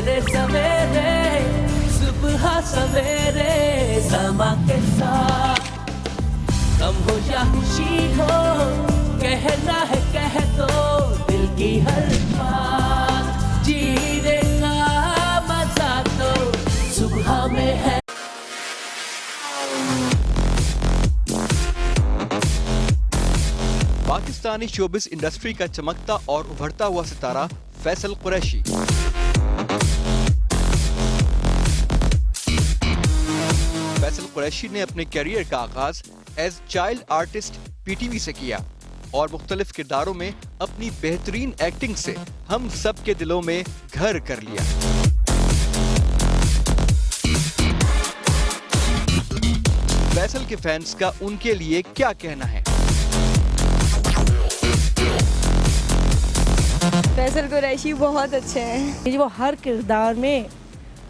सवेरे सवेरे सुबह सवेरे समा के साथ गम हो या खुशी हो, कहना है कह दो दिल की हर बात, जीने का मजा तो सुबह में है। पाकिस्तानी शोबिस इंडस्ट्री का चमकता और उभरता हुआ सितारा फैसल कुरैशी। फैसल कुरैशी ने अपने करियर का आगाज एज चाइल्ड आर्टिस्ट पीटीवी से किया और मुख्तलिफ किरदारों में अपनी बेहतरीन एक्टिंग से हम सब के दिलों में घर कर लिया। फैसल के फैंस का उनके लिए क्या कहना है? फैसल कुरैशी बहुत अच्छे हैं, वो हर किरदार में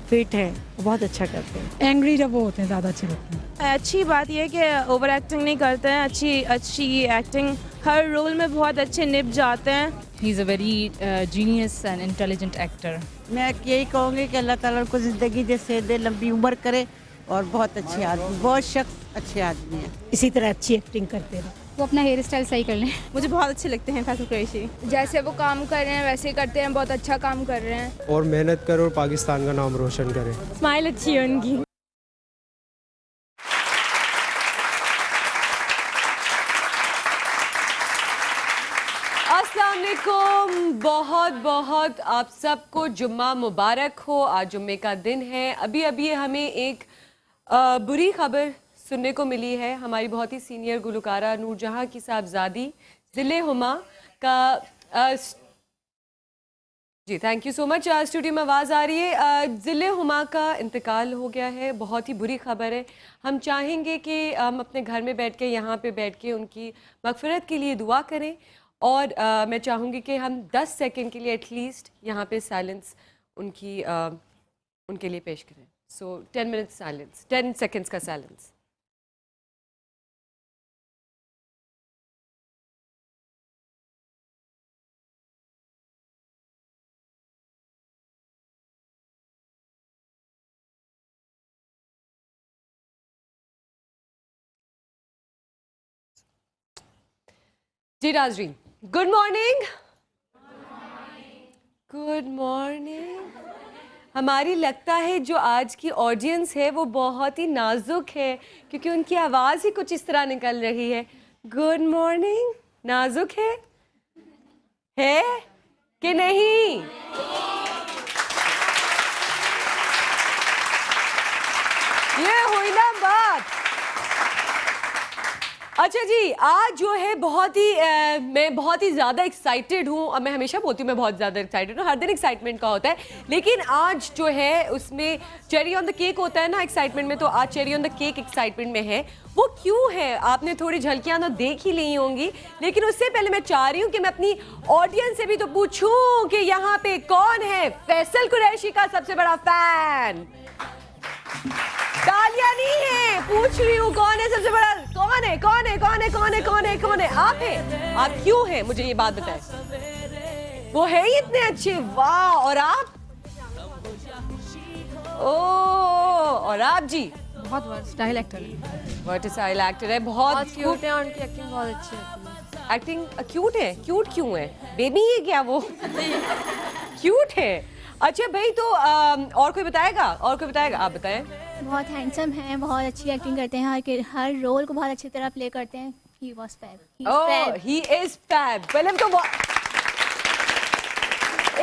फिट हैं, बहुत अच्छा करते हैं। एंग्री जब वो होते हैं ज़्यादा अच्छे लगते हैं। अच्छी बात यह है कि ओवर एक्टिंग नहीं करते हैं, अच्छी एक्टिंग, हर रोल में बहुत अच्छे निभ जाते हैं। He is a very genius and intelligent actor. मैं यही कहूँगी कि अल्लाह ताला उनको ज़िंदगी दे, लंबी उम्र करे और बहुत अच्छे आदमी, बहुत शख्स अच्छे आदमी है। इसी तरह अच्छी एक्टिंग करते रहो। वो अपना हेयर स्टाइल सही कर लें। मुझे बहुत अच्छे लगते हैं फैसल कुरैशी, जैसे वो काम कर रहे हैं वैसे ही करते हैं, बहुत अच्छा काम कर रहे हैं। और मेहनत करो और पाकिस्तान का नाम रोशन करें। स्माइल अच्छी है उनकी। अस्सलाम वालेकुम, बहुत बहुत आप सबको जुम्मा मुबारक हो। आज जुम्मे का दिन है। अभी अभी हमें एक बुरी खबर सुनने को मिली है। हमारी बहुत ही सीनियर गुलकारा नूरजहां की साहबजादी ज़िले हुमा का जी thank you so much. Studio में आवाज़ आ रही है। ज़िले हुमा का इंतकाल हो गया है, बहुत ही बुरी खबर है। हम चाहेंगे कि हम अपने घर में बैठ के, यहाँ पे बैठ के उनकी मग़फ़िरत के लिए दुआ करें और मैं चाहूँगी कि हम 10 सेकंड के लिए एटलीस्ट यहाँ पे साइलेंस उनके लिए पेश करें। सो 10 मिनट्स साइलेंस, 10 सेकंड्स का साइलेंस। जी नाज़रीन, गुड मॉर्निंग। Good morning. हमारी लगता है जो आज की ऑडियंस है वो बहुत ही नाजुक है, क्योंकि उनकी आवाज़ ही कुछ इस तरह निकल रही है। गुड मॉर्निंग नाजुक है कि नहीं? ये हुई ना बात। अच्छा जी, आज जो है बहुत ही मैं बहुत ही ज़्यादा एक्साइटेड हूँ। और मैं हमेशा बोलती हूँ मैं बहुत ज़्यादा एक्साइटेड हूँ, हर दिन एक्साइटमेंट का होता है, लेकिन आज जो है उसमें चेरी ऑन द केक होता है ना एक्साइटमेंट में, तो आज cherry on the cake excitement में है। वो क्यों है आपने थोड़ी झलकियाँ तो देख ही ली होंगी, लेकिन उससे पहले मैं चाह रही हूँ कि मैं अपनी ऑडियंस से भी तो पूछूँ कि यहाँ पे कौन है फैसल कुरैशी का सबसे बड़ा फैन। तालियां नहीं है, पूछ रही हूँ कौन है सबसे बड़ा, कौन है कौन है कौन है कौन है कौन है कौन है? आप हैं? आप क्यों हैं मुझे ये बात बताएं। वो है ही इतने अच्छे, वाह। और आप? ओ, और आप जी? बहुत वर्सटाइल एक्टर है। वर्सटाइल एक्टर है, बहुत क्यूट है, उनकी एक्टिंग बहुत अच्छी होती है। एक्टिंग क्यूट है। क्यूट क्यों है? बेबी है क्या वो? क्यूट है। अच्छा भाई, तो और कोई बताएगा? और कोई बताएगा? आप बताएं। बहुत हैंडसम हैं, बहुत अच्छी एक्टिंग करते हैं, हर रोल को बहुत अच्छी तरह प्ले करते हैं। He was fab. He is fab. पहले तो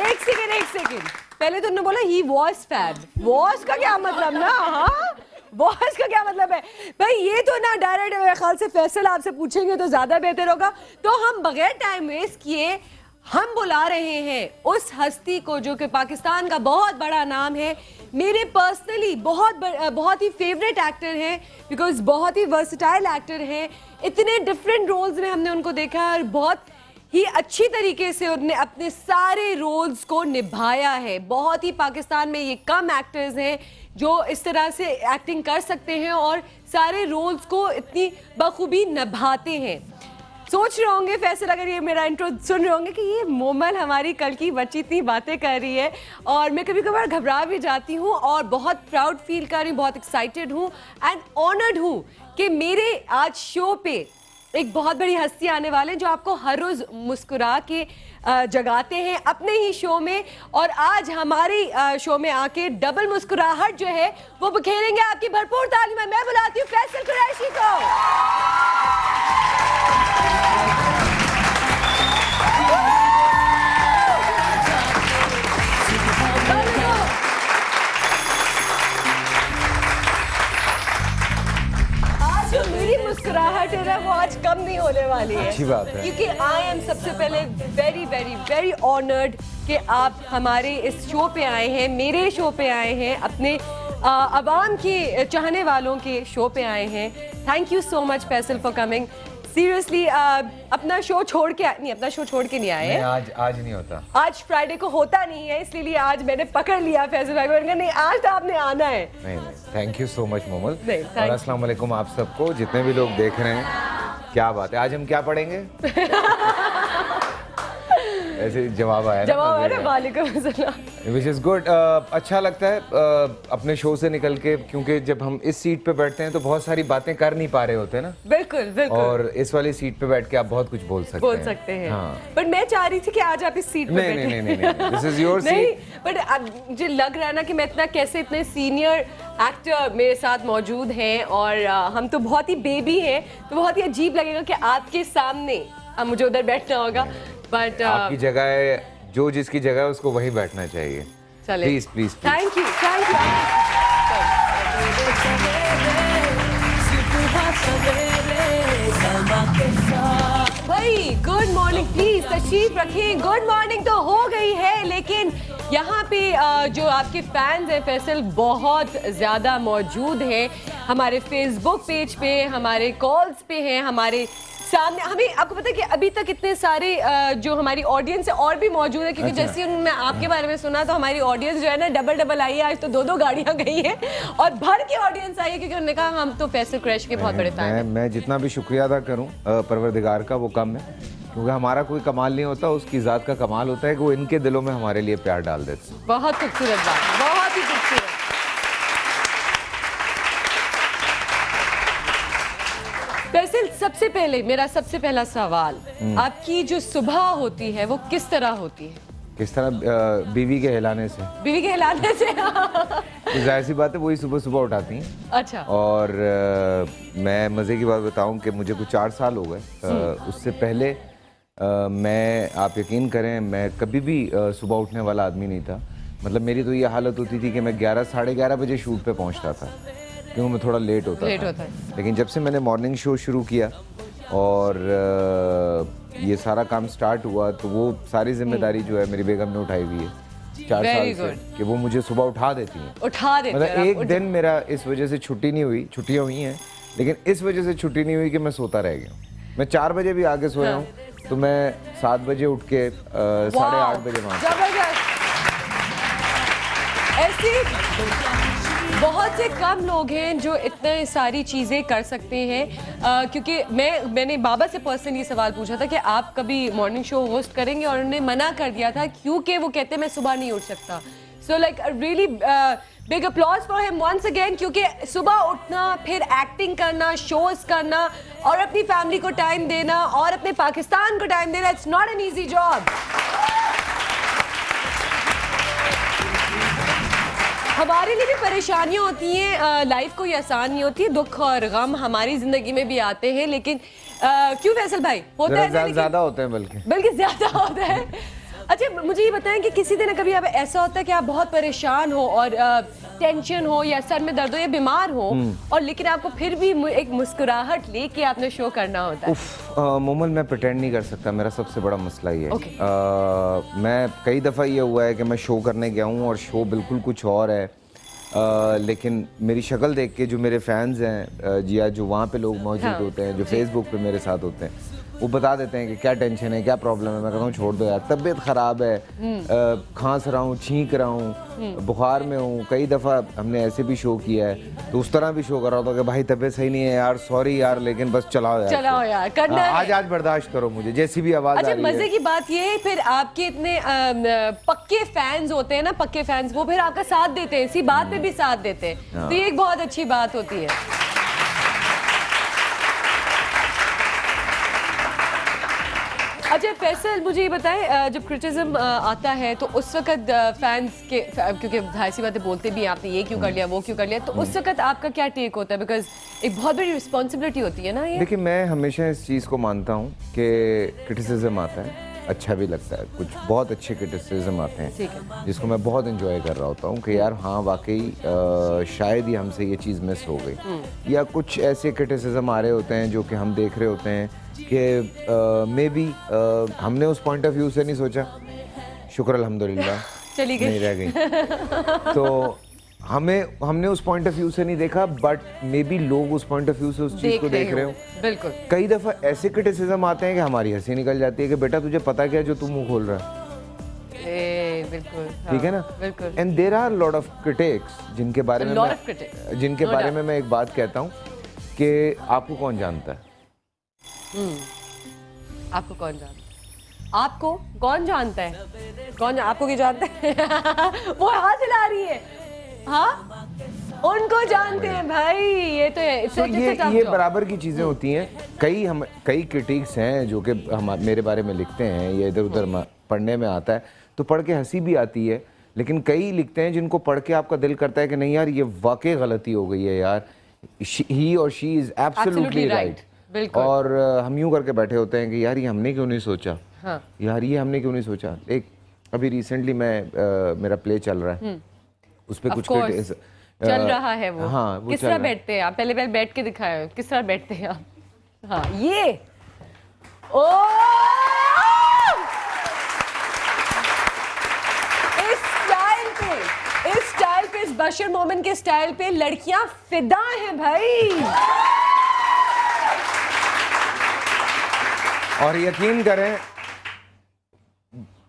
एक सेकंड पहले तो उन्होंने बोला he was fab. was का क्या मतलब ना? हाँ, was का क्या मतलब है भाई? ये तो ना डायरेक्ट मेरे ख्याल से फैसल आपसे पूछेंगे तो ज्यादा बेहतर होगा। तो हम बगैर टाइम वेस्ट किए हम बुला रहे हैं उस हस्ती को जो कि पाकिस्तान का बहुत बड़ा नाम है, मेरे पर्सनली बहुत ही फेवरेट एक्टर हैं, बिकॉज बहुत ही वर्सटाइल एक्टर हैं। इतने डिफरेंट रोल्स में हमने उनको देखा है और बहुत ही अच्छी तरीके से उन्होंने अपने सारे रोल्स को निभाया है। बहुत ही पाकिस्तान में ये कम एक्टर्स हैं जो इस तरह से एक्टिंग कर सकते हैं और सारे रोल्स को इतनी बखूबी निभाते हैं। सोच रहे होंगे फैसल अगर ये मेरा इंट्रो सुन रहे होंगे कि ये मोमल हमारी कल की बच्ची इतनी बातें कर रही है, और मैं कभी कभार घबरा भी जाती हूँ और बहुत प्राउड फील कर रही हूँ, बहुत एक्साइटेड हूँ एंड ऑनर्ड हूँ कि मेरे आज शो पे एक बहुत बड़ी हस्ती आने वाले हैं जो आपको हर रोज मुस्कुरा के जगाते हैं अपने ही शो में, और आज हमारी शो में आके डबल मुस्कुराहट जो है वो बखेरेंगे। आपकी भरपूर ताली में मैं बुलाती हूँ फैसल कुरैशी को। मेरी मुस्कुराहट है ना वो आज कम नहीं होने वाली है, अच्छी बात है, क्योंकि आई एम सबसे पहले वेरी वेरी वेरी ऑनर्ड कि आप हमारे इस शो पे आए हैं, मेरे शो पे आए हैं, अपने अवाम के चाहने वालों के शो पे आए हैं। Thank you so much Faisal for coming. Seriously अपना शो छोड़ के नहीं, अपना शो छोड़ के नहीं आए हैं। आज नहीं होता, आज फ्राइडे को होता नहीं है, इसलिए आज मैंने पकड़ लिया फैसल भाई को, नहीं आज तो आपने आना है। नहीं, thank you so much Momal, और अस्सलाम वालेकुम आप सबको, जितने भी लोग देख रहे हैं। क्या बात है, आज हम क्या पढ़ेंगे? ऐसे जवाब आया ना, वालेकुम अस्सलाम, विच इज़ गुड। अच्छा लगता है अपने शो से निकल के, क्योंकि जब हम इस सीट पे बैठते हैं तो बहुत सारी बातें कर नहीं पा रहे होते ना। बिल्कुल बिल्कुल, और इस वाली सीट पे बैठ के आप बहुत कुछ बोल सकते हैं। हाँ। बट मैं चाह रही थी कि आज आप इस सीट पे बैठे। नहीं, this is your seat. But अब मुझे लग रहा है ना कि मैं इतने सीनियर एक्टर मेरे साथ मौजूद हैं, और हम तो बहुत ही बेबी हैं, तो बहुत ही अजीब लगेगा कि आपके सामने अब मुझे उधर बैठना होगा। बट आपकी जगह है, जो जिसकी जगह है उसको वहीं बैठना चाहिए। Please please, thank you thank you. भाई गुड मॉर्निंग, प्लीज तशरीफ रखें। गुड मॉर्निंग तो हो गई है, लेकिन यहाँ पे जो आपके फैंस हैं फैसल बहुत ज़्यादा मौजूद हैं, हमारे फेसबुक पेज पे, हमारे कॉल्स पे हैं, हमारे सामने। हमें आपको पता है कि अभी तक इतने सारे जो हमारी ऑडियंस है और भी मौजूद है, क्योंकि जैसे ही उन्होंने आपके बारे में सुना तो हमारी ऑडियंस जो है ना डबल आई है। आज तो 2 गाड़ियां गई हैं और भर के ऑडियंस आई है, क्योंकि उन्होंने कहा हम तो फैसल कुरैशी के बहुत बड़े फैन हैं। मैं जितना भी शुक्रिया अदा करूं परवरदिगार का वो कम है, क्योंकि हमारा कोई कमाल नहीं होता, उसकी ज़ात का कमाल होता है कि वो इनके दिलों में हमारे लिए प्यार डाल देते हैं। बहुत खूबसूरत बात, बहुत ही खूबसूरत। फैसल, सबसे पहले मेरा सबसे पहला सवाल, आपकी जो सुबह होती है वो किस तरह होती है? किस तरह? बीवी के हिलाने से। बीवी के हिलाने से? तो जाहिर सी बात है, वही सुबह सुबह उठाती हैं। अच्छा। और मैं मज़े की बात बताऊं कि मुझे कुछ 4 साल हो गए, उससे पहले मैं, आप यकीन करें, मैं कभी भी सुबह उठने वाला आदमी नहीं था। मतलब मेरी तो ये हालत होती थी कि मैं 11 साढ़े 11 बजे शूट पे पहुंचता था, क्योंकि मैं थोड़ा लेट होता था। लेकिन जब से मैंने मॉर्निंग शो शुरू किया और ये सारा काम स्टार्ट हुआ, तो वो सारी जिम्मेदारी जो है मेरी बेगम ने उठाई हुई है 4 साल से, कि वो मुझे सुबह उठा देती हैं। मतलब एक दिन मेरा इस वजह से छुट्टी नहीं हुई, छुट्टियाँ हुई हैं, लेकिन इस वजह से छुट्टी नहीं हुई कि मैं सोता रह गया हूँ। मैं 4 बजे भी आगे सोया हूँ, तो मैं 7 बजे उठ के 8:30 बजे वहाँ। ऐसे बहुत से कम लोग हैं जो इतने सारी चीज़ें कर सकते हैं, क्योंकि मैंने बाबा से पर्सनली ये सवाल पूछा था कि आप कभी मॉर्निंग शो होस्ट करेंगे, और उन्होंने मना कर दिया था क्योंकि वो कहते हैं मैं सुबह नहीं उठ सकता। So like really big applause for him once again, क्योंकि सुबह उठना, फिर एक्टिंग करना, शोज करना, और अपनी फैमिली को टाइम देना, और अपने पाकिस्तान को टाइम देना, it's not an easy job. हमारे लिए भी परेशानियाँ होती हैं, लाइफ कोई आसान नहीं होती, दुख और गम हमारी ज़िंदगी में भी आते हैं, लेकिन क्यों फैसल भाई होता है? ज़्यादा होते हैं, बल्कि ज़्यादा होता है। अच्छा, मुझे ये बताएं कि किसी दिन कभी आप ऐसा होता है कि आप बहुत परेशान हो और टेंशन हो या सर में दर्द हो या बीमार हो, और लेकिन आपको फिर भी एक मुस्कुराहट लेके आपने शो करना होता है? मोमल, मैं प्रिटेंड नहीं कर सकता, मेरा सबसे बड़ा मसला ये है। मैं कई दफ़ा ये हुआ है कि मैं शो करने गया हूँ और शो बिल्कुल कुछ और है, लेकिन मेरी शक्ल देख के जो मेरे फैंस हैं या जो वहाँ पे लोग मौजूद होते हैं, जो फेसबुक पे मेरे साथ होते हैं, वो बता देते हैं कि क्या टेंशन है, क्या प्रॉब्लम है। मैं कहता हूँ छोड़ दो यार, तबीयत ख़राब है, खांस रहा हूँ, छींक रहा हूँ, बुखार में हूँ। कई दफ़ा हमने ऐसे भी शो किया है तो उस तरह भी शो कर रहा था कि भाई तबीयत सही नहीं है यार, सॉरी यार, लेकिन बस चलाओ यार करना है। आज बर्दाश्त करो मुझे, जैसी भी आवाज़ आ अच्छा, रही है। मजे की बात ये है, फिर आपके इतने पक्के फैंस होते हैं ना, पक्के फैंस, वो फिर आपका साथ देते हैं, इसी बात पे भी साथ देते हैं, तो ये एक बहुत अच्छी बात होती है। अच्छा फैसल, मुझे ये बताएं, जब क्रिटिसिज्म आता है तो उस वक्त फैंस के, क्योंकि जाहिर सी बातें बोलते भी हैं, आपने ये क्यों कर लिया, वो क्यों कर लिया, तो उस वक्त आपका क्या टेक होता है? बिकॉज एक बहुत बड़ी रिस्पॉन्सिबिलिटी होती है ना ये। देखिए, मैं हमेशा इस चीज़ को मानता हूँ कि क्रिटिसिज्म आता है, अच्छा भी लगता है, कुछ बहुत अच्छे क्रिटिसिज्म आते हैं जिसको मैं बहुत इंजॉय कर रहा होता हूँ कि यार हाँ वाकई शायद ही हमसे ये चीज़ मिस हो गई, या कुछ ऐसे क्रिटिसिज्म आ रहे होते हैं जो कि हम देख रहे होते हैं कि मे बी हमने उस पॉइंट ऑफ व्यू से नहीं सोचा, शुक्र अल्हम्दुलिल्लाह चली गई, नहीं रह गई। तो हमने उस पॉइंट ऑफ व्यू से नहीं देखा, बट मे बी लोग उस पॉइंट ऑफ व्यू से उस चीज़ को देख रहे हो। बिल्कुल। कई दफ़ा ऐसे क्रिटिसिज्म आते हैं कि हमारी हंसी निकल जाती है कि बेटा तुझे पता क्या है जो तू मुंह खोल रहा है। बिल्कुल, ठीक है ना। बिल्कुल। And there are lot of critics जिनके बारे में मैं एक बात कहता हूँ कि आपको कौन जानता है। आपको कौन जानता है? आपको कौन जानता है? कौन आपको क्या जानता है? वो हाथ हिला रही है। हाँ, उनको जानते हैं भाई, ये तो है। तो ये बराबर की चीज़ें होती हैं। कई क्रिटिक्स हैं जो कि मेरे बारे में लिखते हैं, या इधर उधर पढ़ने में आता है तो पढ़ के हंसी भी आती है, लेकिन कई लिखते हैं जिनको पढ़ के आपका दिल करता है कि नहीं यार ये वाकई गलती हो गई है यार, ही और शी इज़ एब्सोल्युटली राइट। और हम यूँ करके बैठे होते हैं कि यार ये हमने क्यों नहीं सोचा, यार ये हमने क्यों नहीं सोचा। एक अभी रिसेंटली मेरा प्ले चल रहा है, उस पे कुछ चल रहा है वो। हाँ, वो किस तरह बैठते हैं आप? पहले बैठ के दिखाए, किस तरह बैठते हैं आप? हाँ, ये इस स्टाइल पे, इस बशीर मोमिन के स्टाइल पे लड़कियां फिदा हैं भाई। और यकीन करें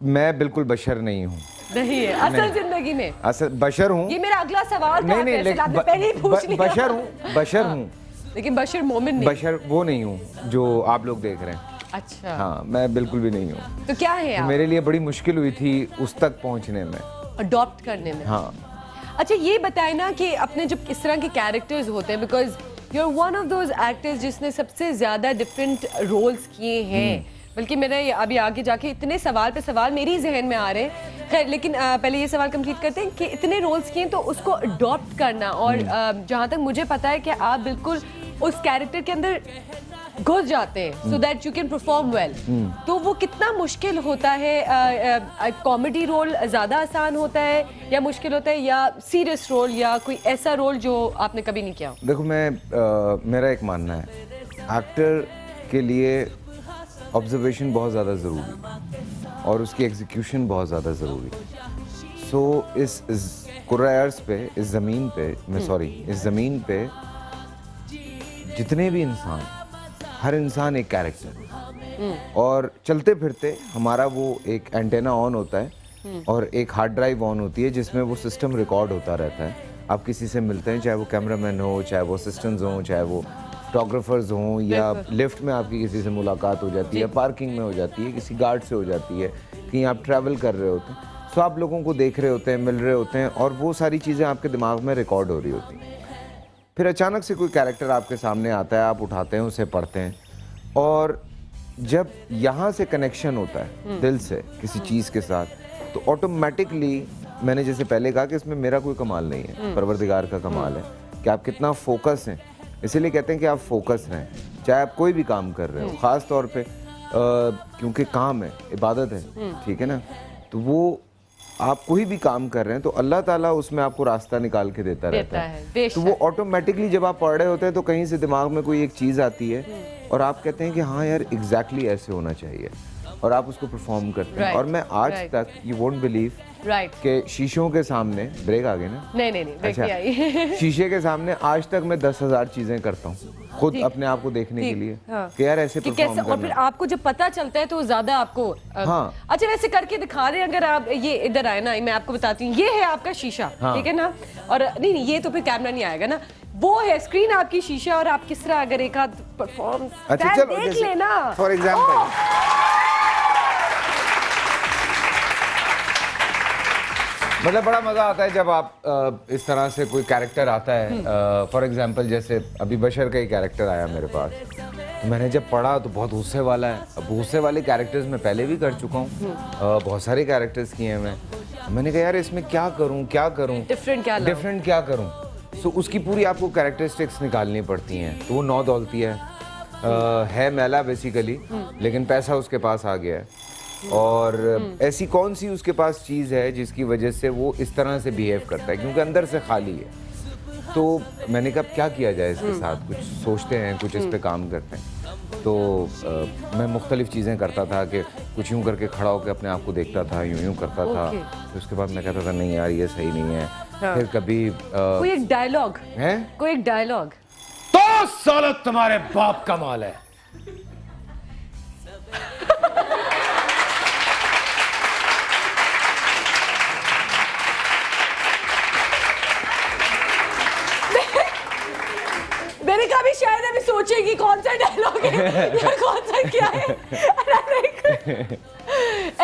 मैं बिल्कुल बशर नहीं हूँ। नहीं है असल जिंदगी में, असल बशर हूँ। ये मेरा अगला सवाल था। नहीं, आपने पहले ही पूछ लिया। बशर हूँ, लेकिन बशीर मोमिन नहीं। बशर वो नहीं हूँ जो आप लोग देख रहे हैं। अच्छा। हाँ, मैं बिल्कुल भी नहीं हूँ। तो क्या है आप? मेरे लिए बड़ी मुश्किल हुई थी उस तक पहुँचने में, अडॉप्ट करने में। हाँ। अच्छा ये बताए ना कि अपने जब इस तरह के कैरेक्टर्स होते हैं, because you are one of those actors जिसने सबसे ज़्यादा डिफरेंट रोल्स किए हैं, बल्कि मेरे अभी आगे जाके इतने सवाल पे सवाल मेरी जहन में आ रहे हैं। खैर, लेकिन पहले ये सवाल कंप्लीट करते हैं कि इतने रोल्स किए तो उसको अडॉप्ट करना, और जहाँ तक मुझे पता है कि आप बिल्कुल उस कैरेक्टर के अंदर घुस जाते हैं so that you can perform well, तो वो कितना मुश्किल होता है? कॉमेडी रोल ज़्यादा आसान होता है या मुश्किल होता है, या सीरियस रोल, या कोई ऐसा रोल जो आपने कभी नहीं किया? देखो मेरा एक मानना है, एक्टर के लिए ऑब्जर्वेशन बहुत ज़्यादा ज़रूरी और उसकी एग्जीक्यूशन बहुत ज़्यादा ज़रूरी। सो इस कुर्रायर्स पे, इस ज़मीन पे जितने भी इंसान, हर इंसान एक कैरेक्टर, और चलते फिरते हमारा वो एक एंटेना ऑन होता है और एक हार्ड ड्राइव ऑन होती है जिसमें वो सिस्टम रिकॉर्ड होता रहता है। आप किसी से मिलते हैं, चाहे वो कैमरामैन हो, चाहे वो असिस्टेंट्स हों, चाहे वो फोटोग्राफर्स हों, या लिफ्ट में आपकी किसी से मुलाकात हो जाती है, पार्किंग में हो जाती है, किसी गार्ड से हो जाती है, कहीं आप ट्रैवल कर रहे होते हैं, तो आप लोगों को देख रहे होते हैं, मिल रहे होते हैं, और वो सारी चीज़ें आपके दिमाग में रिकॉर्ड हो रही होती हैं। फिर अचानक से कोई कैरेक्टर आपके सामने आता है, आप उठाते हैं, उसे पढ़ते हैं, और जब यहाँ से कनेक्शन होता है दिल से किसी चीज़ के साथ, तो ऑटोमेटिकली, मैंने जैसे पहले कहा कि इसमें मेरा कोई कमाल नहीं है, परवरदिगार का कमाल है कि आप कितना फोकस हैं। इसीलिए कहते हैं कि आप फोकस रहें, चाहे आप कोई भी काम कर रहे हो, ख़ास तौर पे क्योंकि काम है, इबादत है, ठीक है ना, तो वो आप कोई भी काम कर रहे हैं तो अल्लाह ताला उसमें आपको रास्ता निकाल के देता रहता है। तो वो ऑटोमेटिकली जब आप पढ़ रहे होते हैं तो कहीं से दिमाग में कोई एक चीज़ आती है और आप कहते हैं कि हाँ यार एग्जैक्टली ऐसे होना चाहिए, और आप उसको परफॉर्म करते हैं। और मैं आज तक, यू वोंट बिलीव, कि शीशों के सामने, ब्रेक आ गई ना? नहीं, अच्छा, शीशे के सामने आज तक मैं 10,000 चीज़ें करता हूँ। खुद अपने आप को देखने के लिए कि यार ऐसे कि परफॉर्म कैसे, और फिर आपको जब पता चलता है तो ज्यादा आपको हाँ। अच्छा वैसे करके दिखा रहे हैं। अगर आप ये इधर आए ना, मैं आपको बताती हूँ, ये है आपका शीशा, ठीक है ना, और नहीं ये तो फिर कैमरा नहीं आएगा ना, वो है स्क्रीन आपकी शीशा, और आप किस तरह अगर एक आध परफॉर्म देख लेना फॉर एग्जाम्पल, मतलब बड़ा मज़ा आता है जब आप इस तरह से कोई कैरेक्टर आता है। फॉर एग्जांपल जैसे अभी बशर का ही कैरेक्टर आया मेरे पास, तो मैंने जब पढ़ा तो बहुत गुस्से वाला है। अब गुस्से वाले कैरेक्टर्स मैं पहले भी कर चुका हूँ, बहुत सारे कैरेक्टर्स किए हैं मैंने कहा यार इसमें क्या करूँ डिफरेंट क्या करूँ। सो उसकी पूरी आपको कैरेक्टरिस्टिक्स निकालनी पड़ती हैं। तो वो नौ दौलती है मैला बेसिकली, लेकिन पैसा उसके पास आ गया है, और ऐसी कौन सी उसके पास चीज़ है जिसकी वजह से वो इस तरह से बिहेव करता है, क्योंकि अंदर से खाली है। तो मैंने कहा क्या किया जाए इसके साथ, कुछ सोचते हैं, कुछ इस पे काम करते हैं। तो मैं मुख्तलिफ चीज़ें करता था कि कुछ यूँ करके खड़ा होकर अपने आप को देखता था, यूँ करता था। तो उसके बाद मैं कहता था नहीं यार ये सही नहीं है। फिर कभी कोई एक डायलॉग है, कोई एक डायलॉग, तो साला तुम्हारे बाप का माल है। मैंने कहा भी शायद अभी सोचेगी कौन सा डायलॉग है या कौन सा क्या है।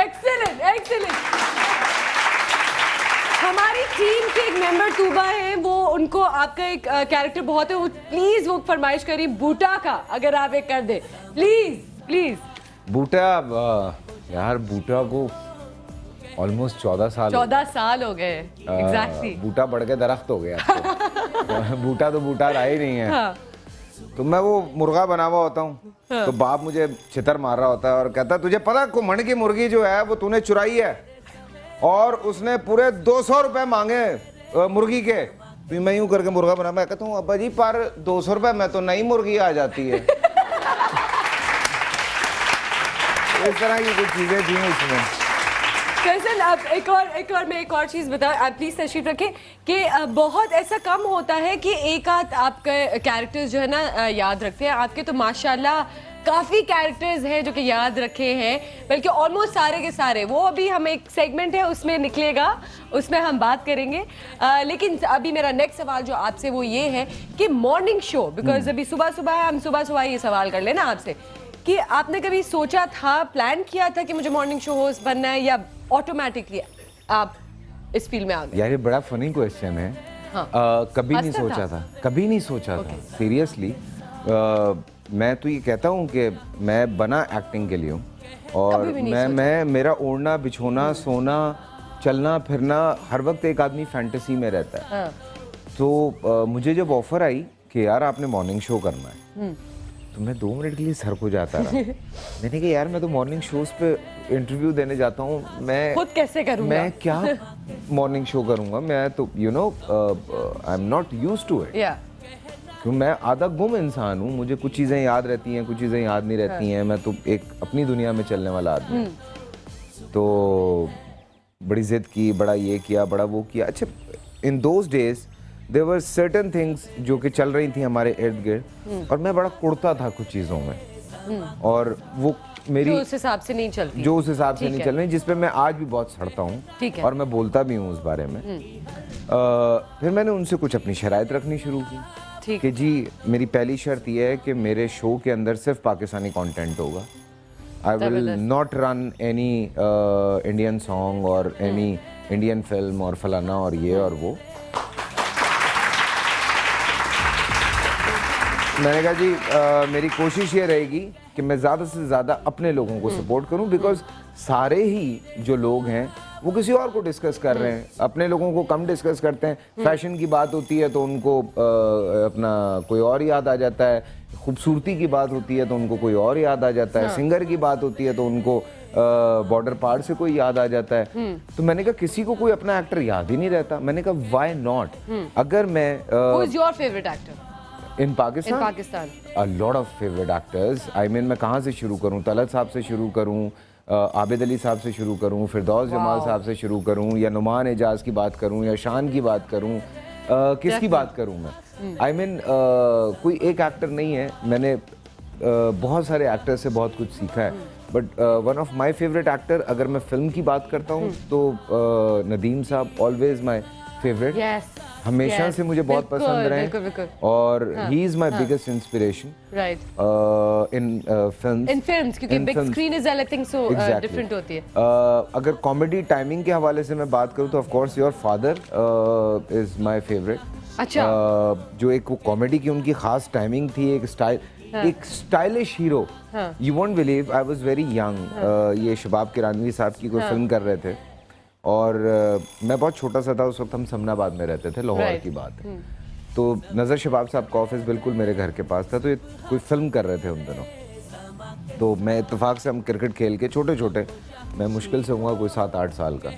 एक्सीलेंट। हमारी टीम के एक मेंबर तूबा है, वो उनको आपका एक कैरेक्टर बहुत है, वो प्लीज वो फरमाइश करी बूटा का, अगर आप एक कर दे प्लीज। बूटा, यार बूटा को ऑलमोस्ट 14 साल हो गए एग्जैक्टली। बूटा बढ़ के दरख्त हो गया बूटा तो बूटा रहा ही नहीं है। हाँ। तो मैं वो मुर्गा बना हुआ होता हूँ, तो बाप मुझे छितर मार रहा होता है और कहता है तुझे पता कुम्हण की मुर्गी जो है वो तूने चुराई है, और उसने पूरे 200 रुपए मांगे मुर्गी के। तो मैं यूं करके मुर्गा बना, मैं कहता हूँ अब्बा जी पर 200 रुपए में तो नई मुर्गी आ जाती है। इस तरह की कुछ चीजें थी इसमें। फैसल, अब एक और चीज़ बताओ, आप प्लीज़ तशरीफ रखें कि बहुत ऐसा कम होता है कि एक आध आपके कैरेक्टर्स जो है ना याद रखते हैं। आपके तो माशाल्लाह काफ़ी कैरेक्टर्स हैं जो कि याद रखे हैं, बल्कि ऑलमोस्ट सारे के सारे। वो अभी हम एक सेगमेंट है उसमें निकलेगा, उसमें हम बात करेंगे। लेकिन अभी मेरा नेक्स्ट सवाल जो आपसे वो ये है कि मॉर्निंग शो, बिकॉज अभी सुबह हम सुबह ये सवाल कर लेना आपसे कि आपने कभी सोचा था, प्लान किया था कि मुझे मॉर्निंग शो होस्ट बनना है, या ऑटोमेटिकली आप इस फील्ड में आ गए? यार ये बड़ा फनी क्वेश्चन है। हाँ। कभी नहीं सोचा था सीरियसली। मैं तो ये कहता हूँ कि मैं बना एक्टिंग के लिए हूँ, और मैं मेरा ओढ़ना बिछोना सोना चलना फिरना हर वक्त एक आदमी फैंटेसी में रहता है। तो मुझे जब ऑफर आई कि यार आपने मॉर्निंग शो करना है, तो मैं 2 मिनट के लिए सर को जाता रहा। मैंने कहा यार मैं तो मॉर्निंग शोज पे इंटरव्यू देने जाता हूँ, मैं खुद कैसे करूँगा, मैं क्या मॉर्निंग शो करूँगा, मैं तो I am not used to it. क्यों, मैं आधा गुम इंसान हूँ, मुझे कुछ चीज़ें याद रहती हैं, कुछ चीज़ें याद नहीं रहती हैं। मैं तो एक अपनी दुनिया में चलने वाला आदमी। तो बड़ी जिद की, बड़ा ये किया, बड़ा वो किया। अच्छा, in those days there were certain things जो कि चल रही थी हमारे इर्द गिर्द, और मैं बड़ा कुड़ता था कुछ चीज़ों में, और वो मेरी जो उस हिसाब से नहीं चलती, चल रही, जिस पे मैं आज भी बहुत सड़ता हूँ और मैं बोलता भी हूँ उस बारे में। फिर मैंने उनसे कुछ अपनी शराइत रखनी शुरू की कि जी मेरी पहली शर्त यह है कि मेरे शो के अंदर सिर्फ पाकिस्तानी कंटेंट होगा। I will not run any Indian song और एनी इंडियन फिल्म और फलाना और ये और वो। मैंने कहा जी मेरी कोशिश ये रहेगी कि मैं ज़्यादा से ज़्यादा अपने लोगों को सपोर्ट करूं, बिकॉज सारे ही जो लोग हैं वो किसी और को डिस्कस कर रहे हैं, अपने लोगों को कम डिस्कस करते हैं। फैशन की बात होती है तो उनको अपना कोई और याद आ जाता है, खूबसूरती की बात होती है तो उनको कोई और याद आ जाता है, सिंगर की बात होती है तो उनको बॉर्डर पार से कोई याद आ जाता है। तो मैंने कहा किसी को कोई अपना एक्टर याद ही नहीं रहता। मैंने कहा व्हाई नॉट, अगर मैं Who is your favorite actor? In Pakistan? A lot of favorite actors. I mean, मैं कहाँ से शुरू करूँ? तलत साहब से शुरू करूँ, आबिद अली साहब से शुरू करूँ, फिरदौस जमाल साहब से शुरू करूँ, या नुमान एजाज की बात करूँ, या शान की बात करूँ, किसकी बात करूँ मैं? आई मीन कोई एक एक्टर नहीं है, मैंने बहुत सारे एक्टर से बहुत कुछ सीखा है, but one of my favourite actor, अगर मैं फिल्म की बात करता हूँ तो नदीम साहब ऑलवेज माई फेवरेट, हमेशा से मुझे बहुत पसंद रहे, और he is my biggest inspiration in films, क्योंकि big screen is I think so different होती है। अगर कॉमेडी टाइमिंग के हवाले से मैं बात करूँ तो of course your father is my favourite. अच्छा। जो एक वो कॉमेडी की उनकी खास टाइमिंग थी, एक स्टाइल, एक stylish hero. You won't believe, I was very young, ये शबाब किरानवी साहब की कोई फिल्म कर रहे थे, और मैं बहुत छोटा सा था उस वक्त, हम समनाबाद में रहते थे, लाहौर की बात है। तो नज़र शबाब साहब का ऑफिस बिल्कुल मेरे घर के पास था, तो ये कोई फिल्म कर रहे थे उन दिनों। तो मैं इत्तेफाक से, हम क्रिकेट खेल के छोटे छोटे, मैं मुश्किल से हुआ कोई 7-8 साल का,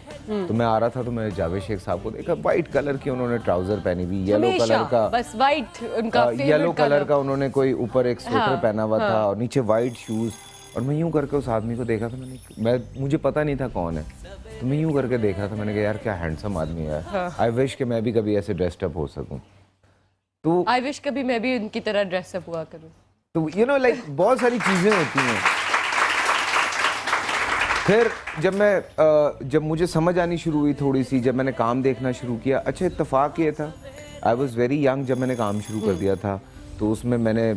तो मैं आ रहा था तो मैंने जावेद शेख साहब को देखा, वाइट कलर की उन्होंने ट्राउजर पहनी हुई, येलो कलर का, बस वाइट उनका येलो कलर का उन्होंने कोई ऊपर एक स्वेटर पहना हुआ था और नीचे वाइट शूज, और मैं यूं करके उस आदमी को देखा था, मुझे पता नहीं था कौन है, तो मैं यूं करके देखा था, मैंने कहा यार क्या हैंडसम आदमी है, आई विश कि मैं भी कभी ऐसे ड्रेस्ड अप हो सकूं, तो आई विश कभी मैं भी उनकी तरह ड्रेस अप हुआ करूं। तो यू नो लाइक बहुत सारी चीजें होती हैं। फिर जब मुझे समझ आनी शुरू हुई थोड़ी सी, जब मैंने काम देखना शुरू किया, अच्छा इत्तेफाक ये था, आई वॉज वेरी यंग जब मैंने काम शुरू कर दिया था, तो उसमें मैंने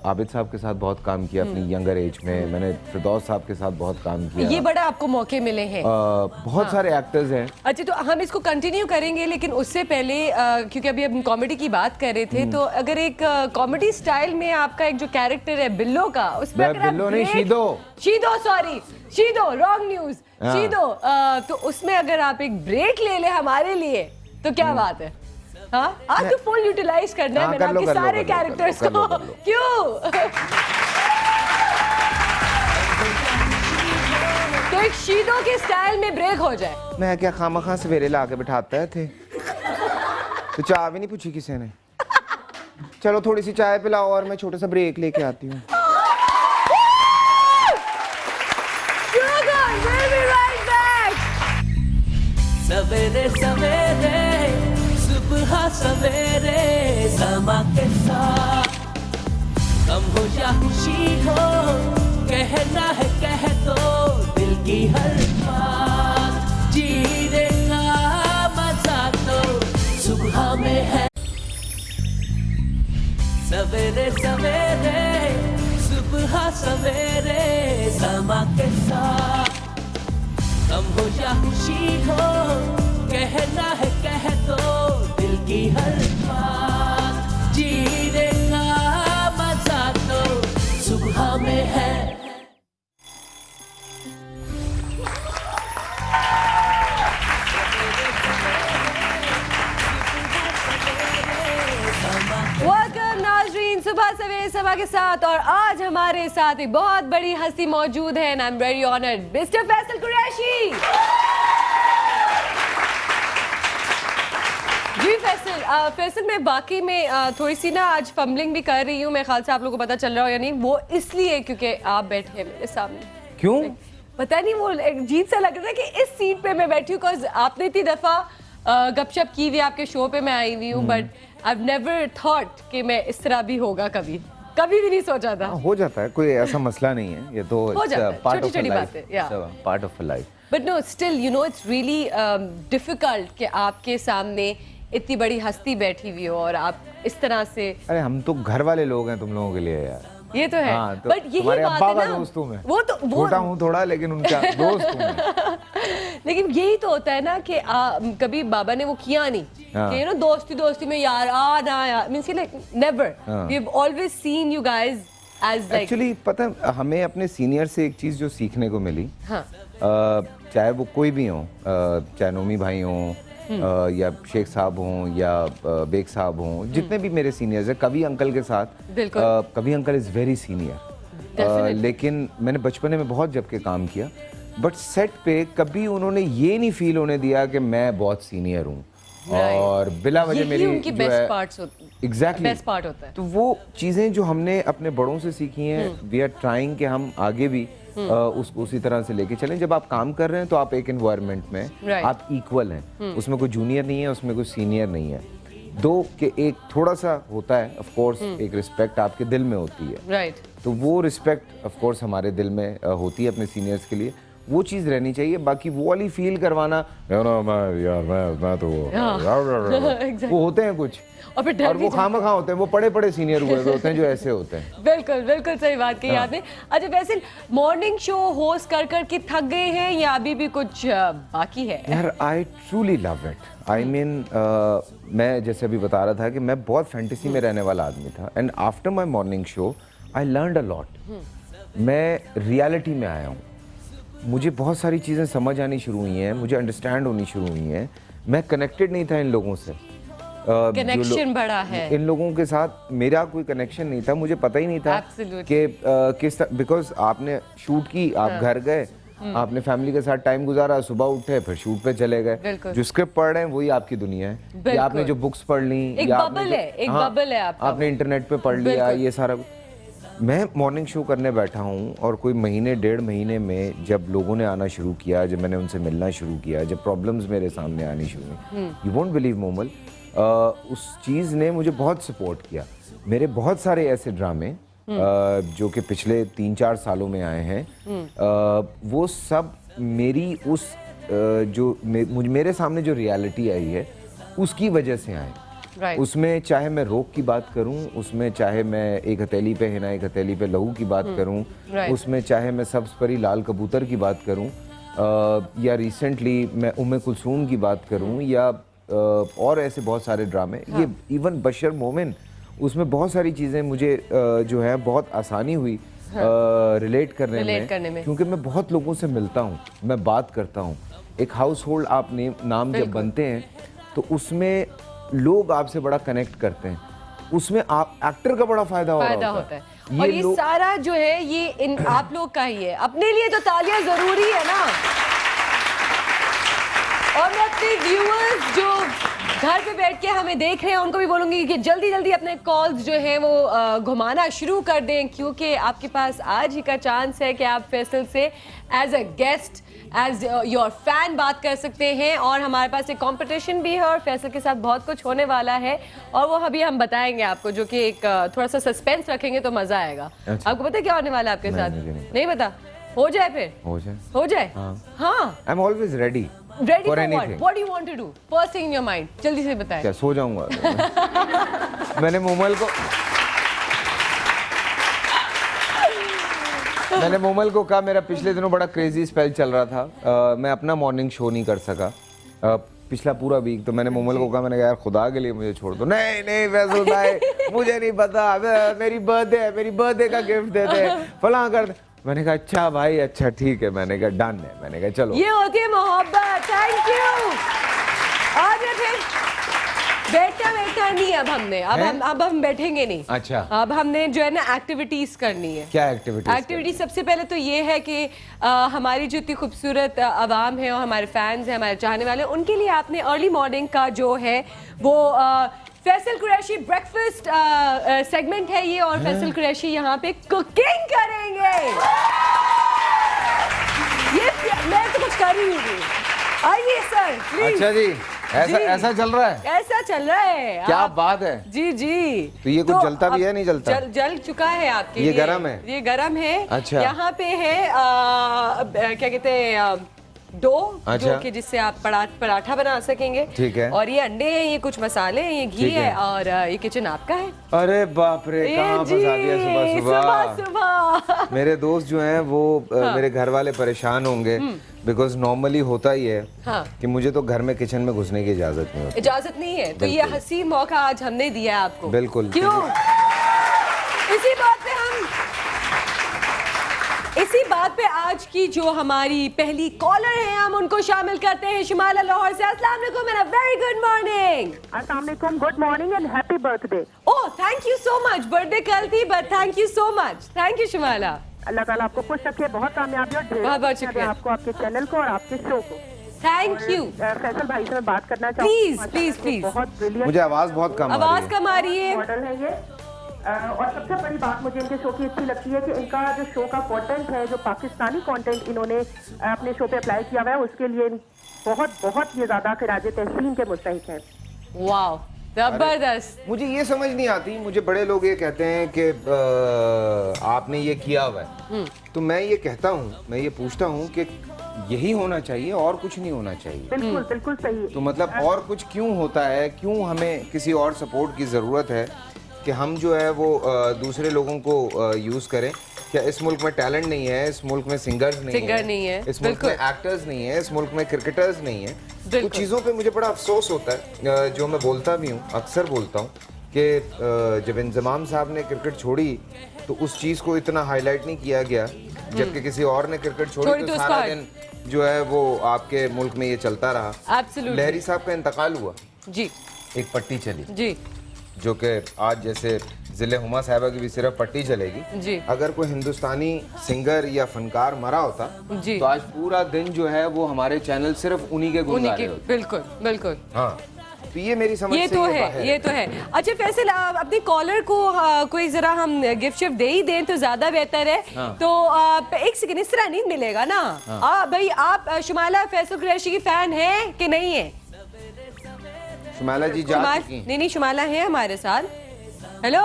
आबिद साहब के साथ बहुत काम किया अपनी यंगर एज में, मैंने फिरदौस साहब के साथ बहुत काम किया, ये बड़ा आपको मौके मिले हैं, बहुत सारे एक्टर्स हैं। अच्छा, तो हम इसको कंटिन्यू करेंगे, लेकिन उससे पहले क्योंकि अभी हम कॉमेडी की बात कर रहे थे, तो अगर एक कॉमेडी स्टाइल में आपका एक जो कैरेक्टर है बिल्लो का, उसमें अगर बिल्लो नहीं, शीदो, सॉरी शीदो, रॉन्ग न्यूज, शीदो, तो उसमें अगर आप एक ब्रेक ले ले हमारे लिए तो क्या बात है? हाँ, आज तो फुल यूटिलाइज करना है मैंने आपके सारे कैरेक्टर्स को, क्यों? तो एक शीदो के स्टाइल में ब्रेक हो जाए। मैं क्या खामखा सवेरे ला के बिठाता है थे, तो चाय भी नहीं पूछी किसी ने, चलो थोड़ी सी चाय पिलाओ और मैं छोटा सा ब्रेक लेके आती हूँ। सवेरे सवेरे सुबह सवेरे समा के साथ, कम हो या खुशी हो, कहना है कह दो दिल की हर बात, जीने का मजा तो सुबह में है। सवेरे सवेरे सुबह सवेरे समा के साथ, कम हो या खुशी हो, कहना है कह दो दिल की हर बात, जीने का मजा तो सुबह में है। वेलकम नाज़रीन, सुबह सवेरे सभा के साथ, और आज हमारे साथ एक बहुत बड़ी हस्ती मौजूद है, and I am very honoured, mister Faisal Qureshi. जी फैसल, मैं बाकी में थोड़ी सी ना आज फंबलिंग भी कर रही हूँ, मेरे ख्याल से आप लोगों को पता चल रहा हो या नहीं, वो इसलिए क्योंकि आप बैठे हैं मेरे सामने। क्यों? पता नहीं, वो अजीब सा लग रहा है कि इस सीट पे मैं बैठी हूँ, बिकॉज आपने इतनी दफा गपशप की हुई, आपके शो पे मैं आई हुई हूँ, but I have never thought कि मैं इस तरह भी होगा, कभी भी नहीं सोचा था। हो जाता है, कोई ऐसा मसला नहीं है, ये तो छोटी-छोटी बातें, part of life. But no, still you know it's really difficult कि आपके सामने इतनी बड़ी हस्ती बैठी हुई हो और आप इस तरह से। अरे हम तो घर वाले लोग हैं तुम लोगों के लिए यार, ये तो है। हाँ, तो बट यही बात अब्बा है का ना, दोस्त हूं मैं, वो तो छोटा हूँ थोड़ा, लेकिन उनका दोस्त हूँ मैं। लेकिन यही तो होता है ना कि कभी बाबा ने वो किया नहीं कि ना दोस्ती में यार ना यार, means like never, we have always seen you guys as like. Actually पता है, हमें अपने सीनियर से एक चीज जो सीखने को मिली, हाँ, चाहे वो कोई भी हो, चाहे नोमी भाई हों या शेख साहब हों या बेग साहब हों, जितने भी मेरे सीनियर्स हैं, कभी अंकल के साथ, कभी अंकल इज़ वेरी सीनियर, लेकिन मैंने बचपने में बहुत जब के काम किया, बट सेट पे कभी उन्होंने ये नहीं फील होने दिया कि मैं बहुत सीनियर हूँ, और बिला वजह मेरी उनकी बेस्ट पार्ट्स होती है, एग्जैक्टली बेस्ट पार्ट होता है। तो वो चीज़ें जो हमने अपने बड़ों से सीखी हैं, वी आर ट्राइंग कि हम आगे भी उसको उसी तरह से लेके चलें। जब आप काम कर रहे हैं तो आप एक एनवायरनमेंट में आप इक्वल हैं, उसमें कोई जूनियर नहीं है, उसमें कोई सीनियर नहीं है, दो कि एक थोड़ा सा होता है ऑफ कोर्स, एक रिस्पेक्ट आपके दिल में होती है, राइट। तो वो रिस्पेक्ट ऑफ कोर्स हमारे दिल में होती है अपने सीनियर्स के लिए, वो चीज़ रहनी चाहिए। बाकी वो वाली फील करवाना मैं तो वो होते हैं कुछ, और फिर डर और भी वो खामखा होते हैं, वो पड़े पड़े सीनियर हुए होते हैं जो ऐसे होते हैं। बिल्कुल बिल्कुल सही बात कही आपने। अच्छा वैसे मॉर्निंग शो होस्ट कर कर के थक गए हैं या अभी भी कुछ बाकी है? यार I truly love it. I mean मैं जैसे अभी बता रहा था कि मैं बहुत फैंटेसी में रहने वाला आदमी था, and after my morning show I learned a lot. मैं रियलिटी में आया हूँ, मुझे बहुत सारी चीज़ें समझ आनी शुरू हुई हैं, मुझे अंडरस्टैंड होनी शुरू हुई हैं। मैं कनेक्टेड नहीं था इन लोगों से, कनेक्शन बड़ा है इन लोगों के साथ, मेरा कोई कनेक्शन नहीं था, मुझे पता ही नहीं था Absolutely. कि किस, बिकॉज आपने शूट की, आप घर गए, आपने फैमिली के साथ टाइम गुजारा, सुबह उठे फिर शूट पे चले गए, जो स्क्रिप्ट पढ़ रहे हैं वही आपकी दुनिया है, या आपने जो बुक्स पढ़ ली, एक या बबल है, एक बबल है आपका, आपने इंटरनेट पे पढ़ लिया, ये सारा। मैं मॉर्निंग शो करने बैठा हूँ और कोई महीने 1.5 महीने में जब लोगों ने आना शुरू किया, जब मैंने उनसे मिलना शुरू किया, जब प्रॉब्लम्स मेरे सामने आनी शुरू हुई, यू वोंट बिलीव मोमल, उस चीज़ ने मुझे बहुत सपोर्ट किया। मेरे बहुत सारे ऐसे ड्रामे जो कि पिछले 3-4 सालों में आए हैं, वो सब मेरी उस मेरे सामने जो रियलिटी आई है उसकी वजह से आए। उसमें चाहे मैं रोक की बात करूं, उसमें चाहे मैं एक हथेली पे हिना एक हथेली पे लहू की बात करूं, उसमें चाहे मैं सब्ज परी लाल कबूतर की बात करूं, या रिसेंटली मैं उम्मे कुलसूम की बात करूं, या और ऐसे बहुत सारे ड्रामे, ये इवन बशर मोमिन, उसमें बहुत सारी चीज़ें मुझे जो है बहुत आसानी हुई रिलेट करने में, क्योंकि मैं बहुत लोगों से मिलता हूँ, मैं बात करता हूँ। एक हाउस होल्ड आप नाम जब बनते हैं तो उसमें लोग आपसे बड़ा कनेक्ट करते हैं, उसमें आप एक्टर का बड़ा फायदा होता है। और ये सारा जो है ये आप लोग का ही है, अपने लिए तो तालियां जरूरी है ना। और मैं अपने व्यूअर्स जो घर पे बैठ के हमें देख रहे हैं उनको भी बोलूंगी कि जल्दी जल्दी अपने कॉल्स जो हैं वो घुमाना शुरू कर दें, क्योंकि आपके पास आज ही का चांस है कि आप फैसल से as a guest, as your fan बात कर सकते हैं। और हमारे पास एक कंपटीशन भी है और फैसल के साथ बहुत कुछ होने वाला है, और वो अभी हम बताएंगे आपको, जो कि एक थोड़ा सा सस्पेंस रखेंगे तो मजा आएगा। अच्छा। आपको पता है क्या होने वाला है आपके साथ? नहीं पता? हो जाए फिर हो जाए। हाँ, I am always ready for anything. What do you want to do? First thing in your mind. जल्दी से बताएं। क्या सो जाऊंगा? मैंने मोमल को कहा, मेरा पिछले दिनों बड़ा क्रेजी स्पेल चल रहा था, मैं अपना मॉर्निंग शो नहीं कर सका पिछला पूरा वीक, तो मैंने मोमल को कहा, मैंने कहा यार खुदा के लिए मुझे छोड़ दो। नहीं फैसल भाई मुझे नहीं पता, मेरी बर्थडे का गिफ्ट दे दे, फलां कर दे। मैंने कहा अच्छा भाई, अच्छा ठीक है, मैंने कहा डन है, मैंने कहा चलो। ये होती है मोहब्बत। Thank you. आज फिर बैठना नहीं, अब हमने अब हम बैठेंगे नहीं। अच्छा। अब हमने जो है ना एक्टिविटीज करनी है। क्या एक्टिविटी? सबसे पहले तो ये है कि हमारी जो इतनी खूबसूरत आवाम है और हमारे फैंस हैं, हमारे चाहने वाले, उनके लिए आपने अर्ली मॉर्निंग का जो है वो फैसल कुरैशी ब्रेकफास्ट सेगमेंट है ये, और फैसल कुरैशी यहाँ पे कुकिंग करेंगे। ये मैं तो कुछ कर रही हूँ। आइए सर प्लीज। अच्छा जी, ऐसा चल रहा है? ऐसा चल रहा है। क्या बात है। जी जी। तो ये कुछ जलता भी है, नहीं जलता? जल चुका है आपके ये लिए। गरम है? ये गरम है। अच्छा। यहाँ पे है क्या कहते हैं डो, अच्छा। जो कि जिससे आप पराठा बना सकेंगे। ठीक है। और ये अंडे हैं, ये कुछ मसाले हैं, ये घी है, और ये किचन आपका है। अरे बाप रे, कहाँ फंसा दिया सुबह। मेरे दोस्त जो हैं वो मेरे घर वाले परेशान होंगे, बिकॉज नॉर्मली होता ही है कि मुझे तो घर में किचन में घुसने की इजाजत नहीं होती। इजाजत नहीं है, तो ये हसीन मौका आज हमने दिया है आपको। बिल्कुल। क्यों? इसी बात पे आज की जो हमारी पहली कॉलर है, हम उनको शामिल करते हैं। शिमाला लाहौर से। अस्सलाम वालेकुम एंड वेरी गुड मॉर्निंग। अस्सलाम वालेकुम, good morning and happy birthday. Oh thank you so much. Birthday कल थी, but thank you so much. Thank you Shimala. Allah Taala आपको खुश रखे, बहुत कामयाबी और बहुत बहुत शुक्रिया आपको, आपके चैनल को और आपके शो को। Thank you. फैसल भाई से मैं बात करना चाहूँगी। प्लीज। बहुत ब्रिलियंट। मुझे आवाज बहुत कम आ रही है। मॉडल है ये। और सबसे बड़ी बात मुझे इनके शो की अच्छी लगती है कि इनका जो शो का कंटेंट है, जो पाकिस्तानी कंटेंट इन्होंने अपने शो पे अप्लाई किया हुआ है, उसके लिए बहुत बहुत ये ज्यादा खिराज तहसीन के मुस्तहिक है। वाओ, जबरदस्त। मुझे ये समझ नहीं आती, मुझे बड़े लोग ये कहते हैं कि आपने ये किया हुआ है, तो मैं ये कहता हूँ, मैं ये पूछता हूँ कि यही होना चाहिए और कुछ नहीं होना चाहिए। बिल्कुल बिल्कुल सही। तो मतलब और कुछ क्यों होता है, क्यों हमें किसी और सपोर्ट की ज़रूरत है कि हम जो है वो दूसरे लोगों को यूज़ करें? क्या इस मुल्क में टैलेंट नहीं है, इस मुल्क में सिंगर नहीं है, इस मुल्क में एक्टर्स नहीं है, इस मुल्क में क्रिकेटर्स नहीं है? तो चीज़ों पे मुझे बड़ा अफसोस होता है, जो मैं बोलता भी हूँ, अक्सर बोलता हूँ कि जब इंजमाम साहब ने क्रिकेट छोड़ी तो उस चीज़ को इतना हाईलाइट नहीं किया गया, जबकि किसी और ने क्रिकेट छोड़ी तो सारा दिन जो है वो आपके मुल्क में ये चलता रहा। लहरी साहब का इंतकाल हुआ जी, एक पट्टी चली जी, जो कि आज जैसे जिले हुमा साहिबा की भी सिर्फ पट्टी चलेगी जी। अगर कोई हिंदुस्तानी सिंगर या फनकार मरा होता जी, तो आज पूरा दिन जो है वो हमारे चैनल सिर्फ उन्हीं के गुण गा रहे होते। बिल्कुल बिल्कुल। हाँ, तो ये मेरी समझ ये से तो ये है, ये तो है। अच्छा फैसल, अपने कॉलर को कोई जरा हम गिफ्ट शिफ्ट दे ही दें तो ज्यादा बेहतर है। हाँ। तो एक सेकंड, इस तरह नहीं मिलेगा ना। हाँ। भाई आप शुमाइला फैसल कुरैशी की फैन हैं कि नहीं है? शुमाइला जी जा चुकी हैं। नहीं, शुमाइला है हमारे साथ। हेलो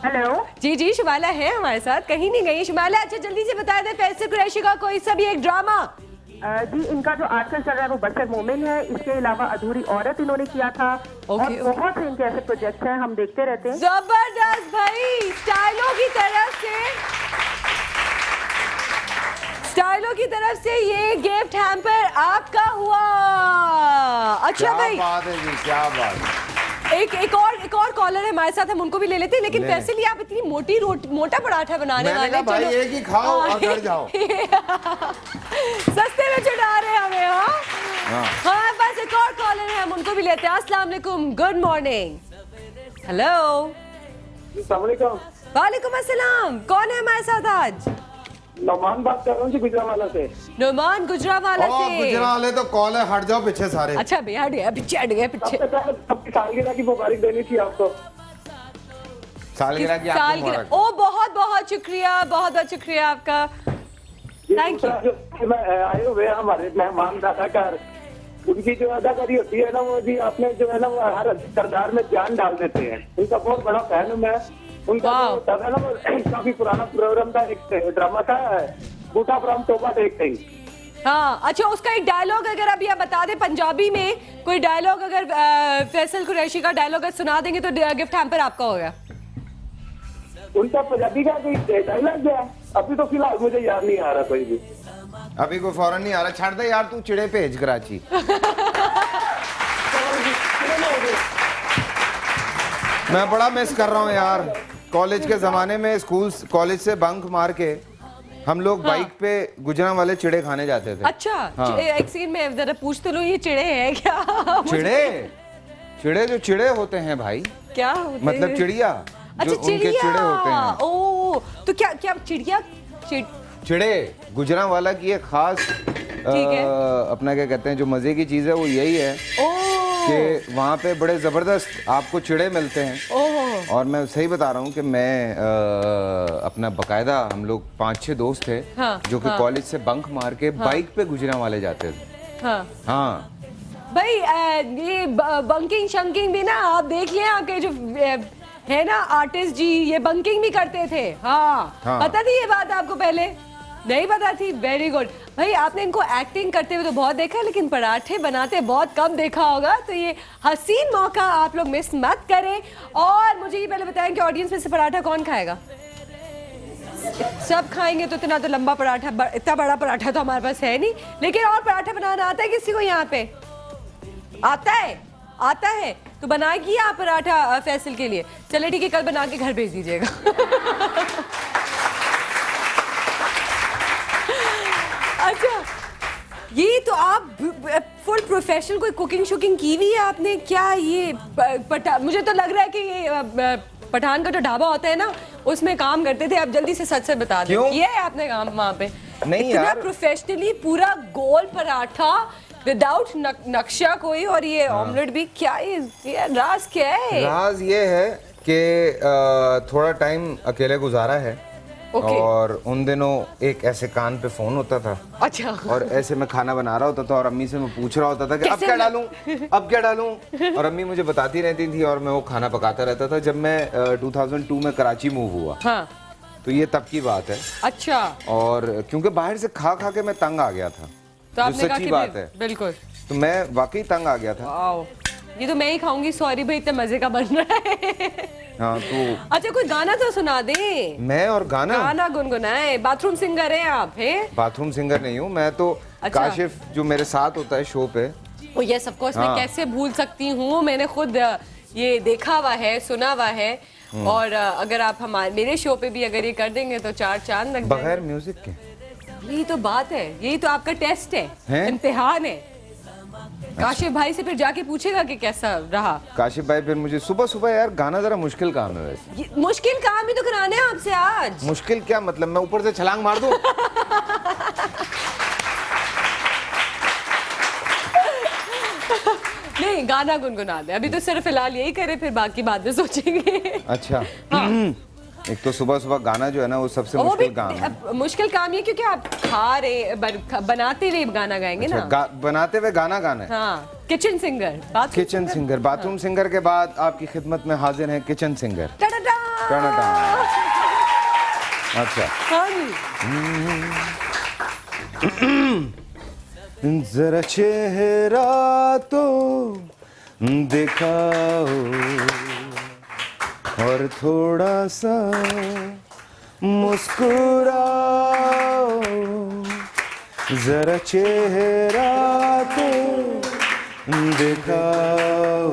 हेलो, जी, शुमाइला है हमारे साथ, कहीं नहीं गई शुमाइला। अच्छा जल्दी से बता दे, फैसल कुरैशी का कोई सा भी एक ड्रामा। जी इनका जो आजकल चल रहा है वो बशर मोमिन है, इसके अलावा अधूरी औरत इन्होंने किया था। और बहुत से इनके ऐसे प्रोजेक्ट हैं, हम देखते रहते हैं। जबरदस्त भाई, स्टाइलों की तरफ से ये गिफ्ट हैम्पर आपका हुआ। अच्छा भाई, क्या बात है जी, क्या बात है। एक और कॉलर है हमारे साथ, हम उनको भी ले लेते हैं। लेकिन फैसल, आप इतनी मोटा पराठा बनाने वाले, मैंने कहा भाई एक ही खाओ और घर जाओ। सस्ते में चढ़ा रहे हैं हमें। हाँ, बस एक और कॉलर है, हम उनको भी लेते हैं। अस्सलाम वालेकुम, गुड मॉर्निंग। हेलो, वालेकुम अस्सलाम। कौन है हमारे साथ आज? नोमान बात कर रहा हूँ जी, गुजरावाला से। नोमान गुजरावाला से। गुजरावाले तो कॉल है, हट जाओ पीछे सारे। अच्छा भैया, हट गया पीछे। सबकी सालगिरह की मुबारक देनी थी आपको। सालगिरह की आपको मुबारक। ओ बहुत बहुत शुक्रिया, बहुत बहुत शुक्रिया आपका। Thank you. आए हुए हमारे मेहमान अदाकार, उनकी जो अदाकारी होती है ना वो जी आपने जो है ना वो हर किरदार में जान डाल देते हैं। उनका बहुत बड़ा फैन हूँ मैं। उनका जो है ना वो काफी पुराना प्रोग्राम था, एक ड्रामा था बूटा फ्रॉम टोबा टेक थिंग। हाँ, अच्छा उसका एक डायलॉग अगर अभी आप बता दें पंजाबी में कोई डायलॉग, अगर फैसल कुरैशी का डायलॉग सुना देंगे तो गिफ्ट हैम्पर आपका होगा। उनका पंजाबी का कोई डायलॉग है? अभी तो फिलहाल मुझे याद नहीं आ रहा कोई भी। अभी कोई फौरन नहीं आ रहा, छाड़ दे यार, तू चिड़े भेज कराची। मैं बड़ा मिस कर रहा हूँ यार, कॉलेज के जमाने में स्कूल कॉलेज से बंक मार के हम लोग बाइक पे गुजरांवाले चिड़े खाने जाते थे। अच्छा, एक सेकंड में जरा पूछ तो लो, ये चिड़े हैं क्या? चिड़े जो चिड़े होते हैं भाई, क्या होते मतलब हैं? चिड़िया। अच्छा, जो उनके चिड़े होते हैं। ओ, तो क्या चिड़िया? चिड़े गुजरांवाला की एक खास अपना क्या कहते हैं, जो मजे की चीज है वो यही है कि वहाँ पे बड़े जबरदस्त आपको चिड़े मिलते हैं। और मैं सही बता रहा हूँ कि मैं अपना बकायदा, हम लोग 5-6 दोस्त थे जो कि कॉलेज से बंक मार के बाइक पे गुजरांवाले जाते थे। हाँ भाई, ये बंकिंग शंकिंग भी ना आप देख लिया, आपके जो है ना आर्टिस्ट जी, ये बंकिंग भी करते थे। हाँ। पता थी ये बात आपको? पहले नहीं पता थी? वेरी गुड भाई, आपने इनको एक्टिंग करते हुए तो बहुत देखा, लेकिन पराठे बनाते बहुत कम देखा होगा। तो ये हसीन मौका आप लोग मिस मत करें। और मुझे ये पहले बताएं कि ऑडियंस में से पराठा कौन खाएगा? सब खाएंगे तो इतना तो लंबा पराठा, इतना बड़ा पराठा तो हमारे पास है नहीं। लेकिन और पराठा बनाना आता है किसी को यहाँ पे? आता है तो बनाएगी आप पराठा फैसल के लिए? चले ठीक है, कल बना के घर भेज दीजिएगा। अच्छा, ये तो आप फुल प्रोफेशनल कोई कुकिंग शुकिंग की हुई है आपने क्या? ये मुझे तो लग रहा है कि ये पठान का जो ढाबा होता है ना उसमें काम करते थे। आप जल्दी से सच बता दें, किया है आपने काम वहाँ पे? नहीं इतना यार, प्रोफेशनली पूरा गोल पराठा विदाउट नक्शा कोई, और ये ऑमलेट भी। क्या ये राज क्या है? राज ये है कि थोड़ा टाइम अकेले गुजारा है Okay. और उन दिनों एक ऐसे कान पे फोन होता था अच्छा और ऐसे मैं खाना बना रहा होता था और अम्मी से मैं पूछ रहा होता था कि अब क्या डालूं, अब क्या डालूं, और अम्मी मुझे बताती रहती थी और मैं वो खाना पकाता रहता था। जब मैं 2002 में कराची मूव हुआ, हाँ तो ये तब की बात है। अच्छा, और क्योंकि बाहर से खा खा के मैं तंग आ गया था, तो आपने जो कहा सच्ची कि बात है, बिल्कुल, तो मैं वाकई तंग आ गया था। वाओ, ये तो मैं ही खाऊंगी, सॉरी भाई, इतने मजे का बन रहा है। हाँ तो अच्छा, कोई गाना तो सुना दे। मैं और गाना गुनगुनाए। बाथरूम सिंगर हैं आप? हैं? बाथरूम सिंगर नहीं हूँ मैं तो। अच्छा। काशिफ जो मेरे साथ होता है शो पे, ओ यस ऑफ कोर्स, मैं हाँ। कैसे भूल सकती हूँ, मैंने खुद ये देखा हुआ है, सुना हुआ है। और अगर आप हमारे मेरे शो पे भी अगर ये कर देंगे तो 4 चांद लग जाएंगे। बगैर म्यूजिक के। यही तो बात है, यही तो आपका टेस्ट है? इम्तिहान है। काशिफ भाई से फिर जाके पूछेगा कि कैसा रहा। काशिफ भाई फिर मुझे सुबह सुबह, यार गाना जरा मुश्किल काम है वैसे। मुश्किल काम ही तो कराने हैं आपसे आज। मुश्किल क्या मतलब, मैं ऊपर से छलांग मार दूं? नहीं, गाना गुनगुना दे अभी तो, सिर्फ फिलहाल यही करे, फिर बाकी बाद में सोचेंगे। अच्छा। एक तो सुबह सुबह गाना जो है ना वो सबसे वो भी मुश्किल काम है। मुश्किल काम ये क्योंकि आप खा रहे बनाते हुए गाना गाएंगे ना। बनाते हुए गाना गाना है। हाँ, kitchen singer. Kitchen singer, bathroom singer के बाद आपकी खिदमत में हाजिर है किचन सिंगर। अच्छा, जरा चेहरा तो दिखाओ और थोड़ा सा मुस्कुराओ, जरा चेहरा तो दिखाओ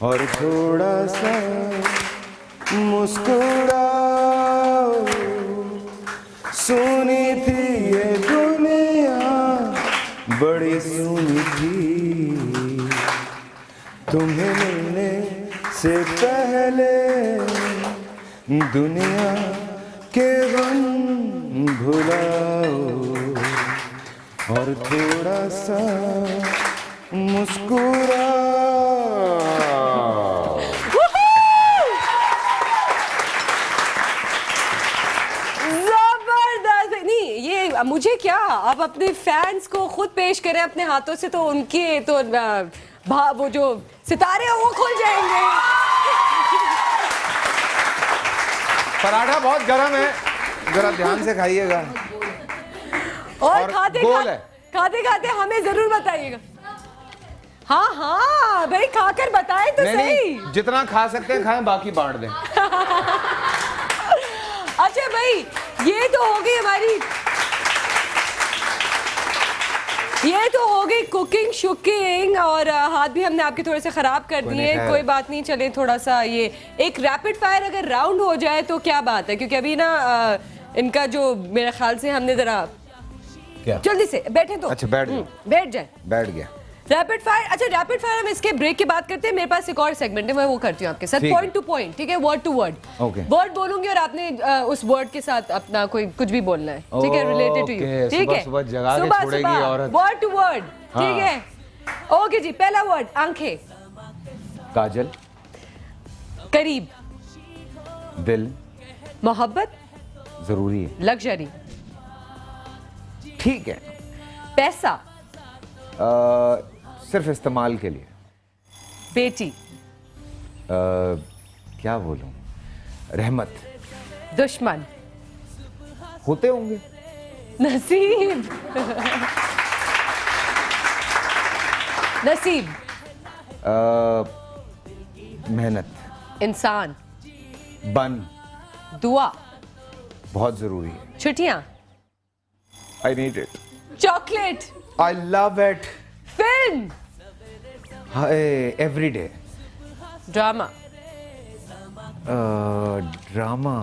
और थोड़ा सा मुस्कुराओ। सुनी थी ये दुनिया बड़ी सुनी थी, तुम्हें मिलने से पहले दुनिया के गम भुलाओ और थोड़ा सा मुस्कुराओ। जबरदस्त। नहीं, ये मुझे क्या, आप अपने फैंस को खुद पेश करें अपने हाथों से, तो उनके तो वो जो सितारे हैं वो खुल जाएंगे। पराठा बहुत गर्म है, जरा ध्यान से खाइएगा। और खाते खाते हमें जरूर बताइएगा। हाँ हाँ भाई, खाकर बताएं तो सही। नहीं, जितना खा सकते हैं खाएं, बाकी बांट दें। अच्छा भाई, ये तो हो गई हमारी, ये तो हो गई कुकिंग शुकिंग, और हाथ भी हमने आपके थोड़े से खराब कर दिए। कोई बात नहीं, चले थोड़ा सा ये एक रैपिड फायर अगर राउंड हो जाए तो क्या बात है, क्योंकि अभी ना इनका जो मेरे ख्याल से हमने जरा जल्दी से बैठे तो। अच्छा, बैठ जाए। बैठ गया। Rapid fire. अच्छा, रैपिड फायर हम इसके ब्रेक की बात करते हैं। मेरे पास एक और सेगमेंट है, मैं वो करती हूँ आपके साथ, पॉइंट टू पॉइंट, ठीक है, वर्ड टू वर्ड। वर्ड बोलूंगी और आपने उस वर्ड के साथ अपना कोई कुछ भी बोलना है, ठीक है, रिलेटेड टू यू, ठीक है। सुबह जगा के छोड़ेगी औरत। वर्ड टू वर्ड, ठीक है। ओके जी, पहला वर्ड आंखें। काजल। करीब। दिल। मोहब्बत। जरूरी है। लग्जरी। ठीक है। पैसा। सिर्फ इस्तेमाल के लिए। बेटी। क्या बोलूं, रहमत। दुश्मन। होते होंगे। नसीब। नसीब। मेहनत। इंसान। बन। दुआ। बहुत जरूरी है। छुट्टियां। I need it. Chocolate. I love it. Film. Every day. Drama. Drama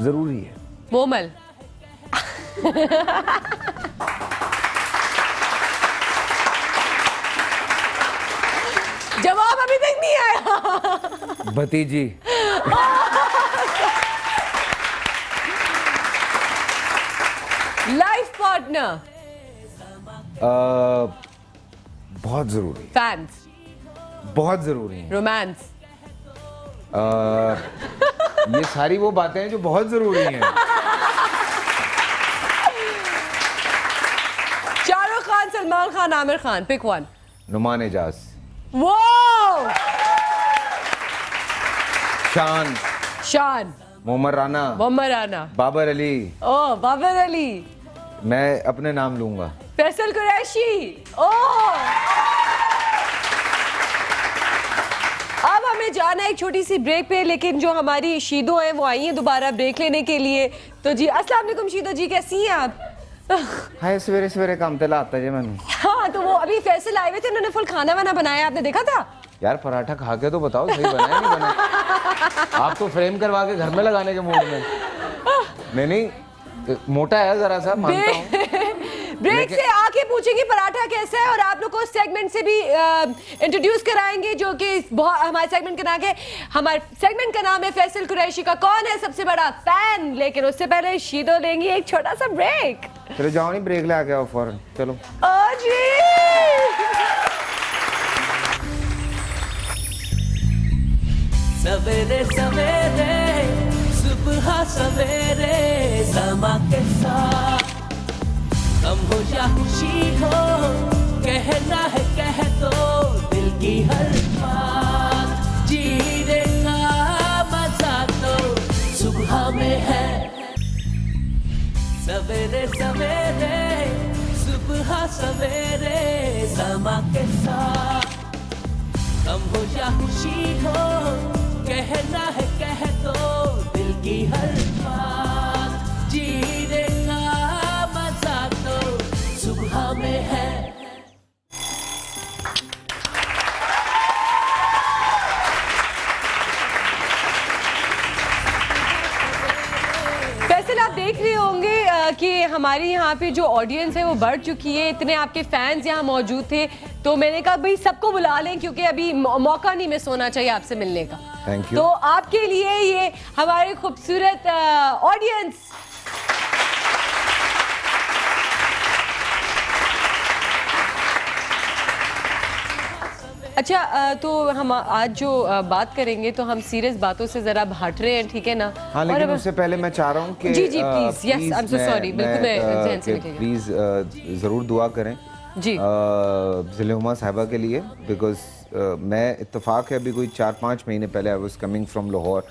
जरूरी है। मोमल। जवाब अभी तक नहीं आया। भतीजी। Life partner. बहुत जरूरी। फैंस। बहुत जरूरी है। रोमांस। ये सारी वो बातें हैं जो बहुत जरूरी हैं। Shahrukh Khan, Salman Khan, Aamir Khan, pick one. नुमान एजाज, वो शान, मोहम्मद राना, बाबर अली। ओ बाबर अली। मैं अपने नाम लूंगा, फैसल कुरैशी। ओ अब हमें जाना है एक छोटी सी ब्रेक पे, लेकिन जो हमारी शीदो है वो आई हैं दोबारा ब्रेक लेने के लिए। तो जी अस्सलाम वालेकुम शीदो जी, कैसी हैं आप? हाय, सवेरे सवेरे काम तला आता है मैंने। हाँ, तो वो अभी फैसल आए हुए थे, उन्होंने फुल खाना वाना बनाया, आपने देखा था? यार पराठा खा के तो बताओ सही बना है नहीं बना। आप तो फ्रेम करवा के घर में लगाने के मूड में। नहीं मोटा है जरा सा, मानता हूँ। ब्रेक से आके पूछेंगे पराठा कैसा है, और आप लोग को सेगमेंट से भी इंट्रोड्यूस कराएंगे, जो कि हमारे सेगमेंट का नाम है, हमारे सेगमेंट का नाम है फैसल कुरैशी का कौन है सबसे बड़ा फैन। लेकिन उससे पहले शीदो लेंगी एक छोटा सा ब्रेक। चलो जाओ, नहीं ब्रेक ले आके आओ फौरन, चलो। जी सवेरे सवेरे सुबह सवेरे समा के साथ कम हो या खुशी हो, कहना है कह दो दिल की हर बात। जीने का मजा तो सुबह में है। सवेरे सवेरे सुबह सवेरे समा के साथ कम हो या खुशी हो, कहना है कह दो दिल की हर बात। जीने का मजा तो सुबह में है। फैसल, आप देख रहे होंगे कि हमारी यहाँ पे जो ऑडियंस है वो बढ़ चुकी है, इतने आपके फैंस यहाँ मौजूद थे, तो मैंने कहा भाई सबको बुला लें, क्योंकि अभी मौका नहीं मिस होना चाहिए आपसे मिलने का। Thank you. तो आपके लिए ये हमारे खूबसूरत ऑडियंस। अच्छा, तो हम आज जो बात करेंगे तो हम सीरियस बातों से जरा हट रहे हैं, ठीक है ना? हाँ, लेकिन उससे पहले मैं चाह रहा हूँ कि जी please, yes I am so sorry, बिल्कुल मैं ध्यान से लिखेंगे। प्लीज ज़रूर दुआ करें जी ज़िले-हुमा साहिबा के लिए, बिकॉज मैं इत्तेफाक है अभी कोई 4-5 महीने पहले I was coming from Lahore,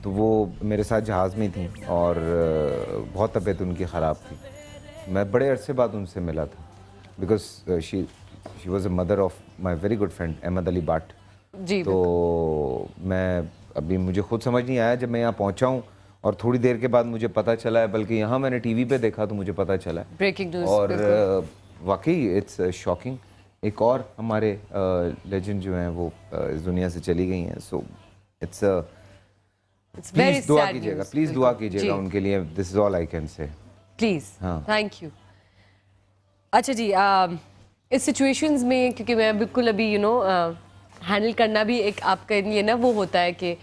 तो वो मेरे साथ जहाज़ में थी और बहुत तबीयत उनकी ख़राब थी। मैं बड़े अरसे बाद उनसे मिला था, because she was a mother of my very good friend Ahmad Ali Butt. जी, तो मैं अभी मुझे खुद समझ नहीं आया जब मैं यहाँ पहुँचा हूँ, और थोड़ी देर के बाद मुझे पता चला है, बल्कि यहाँ मैंने टीवी पे देखा तो मुझे पता चला है ब्रेकिंग न्यूज़। और वाकई इट्स शॉकिंग। एक और हमारे लेजेंड जो हैं वो इस दुनिया से चली गई हैं, सो इट्स प्लीज दुआ कीजिएगा, प्लीज दुआ कीजिएगा उनके लिए। This is all I can say, please. हाँ, थैंक यू। अच्छा जी, इस सिचुएशंस में, क्योंकि मैं बिल्कुल अभी हैंडल करना भी एक आपके लिए ना वो होता है कि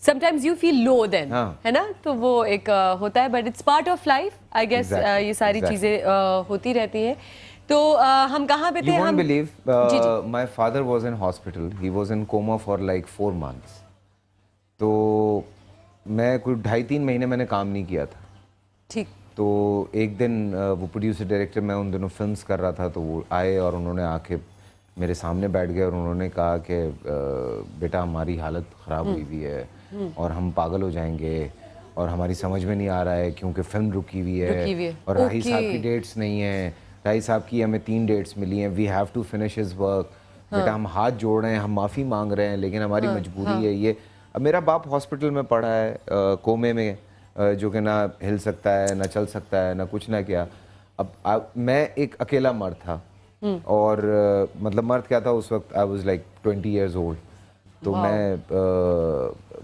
sometimes you feel low then, है ना, तो वो एक होता है, but it's part of life I guess. ये सारी चीज़ें होती रहती हैं। तो हम कहाँ पे थे? हम believe my father was in hospital, he was in coma for like 4 months। तो मैं कोई 2.5-3 महीने मैंने काम नहीं किया था। ठीक। तो एक दिन वो प्रोड्यूसर डायरेक्टर, मैं उन दिनों फिल्म्स कर रहा था, तो वो आए और उन्होंने आके मेरे सामने बैठ गए और उन्होंने कहा कि बेटा हमारी हालत ख़राब हुई हुई है और हम पागल हो जाएंगे और हमारी समझ में नहीं आ रहा है क्योंकि फिल्म रुकी हुई है और राही साहब की डेट्स नहीं है। राही साहब की हमें 3 डेट्स मिली हैं, we have to finish his work. बेटा हम हाथ जोड़ रहे हैं, हम माफ़ी मांग रहे हैं, लेकिन हमारी मजबूरी है ये। अब मेरा बाप हॉस्पिटल में पड़ा है कोमे में, जो कि ना हिल सकता है, ना चल सकता है, ना कुछ ना क्या। अब मैं एक अकेला मर्द था और मतलब मर्द क्या था उस वक्त, I was like 20 years old। तो मैं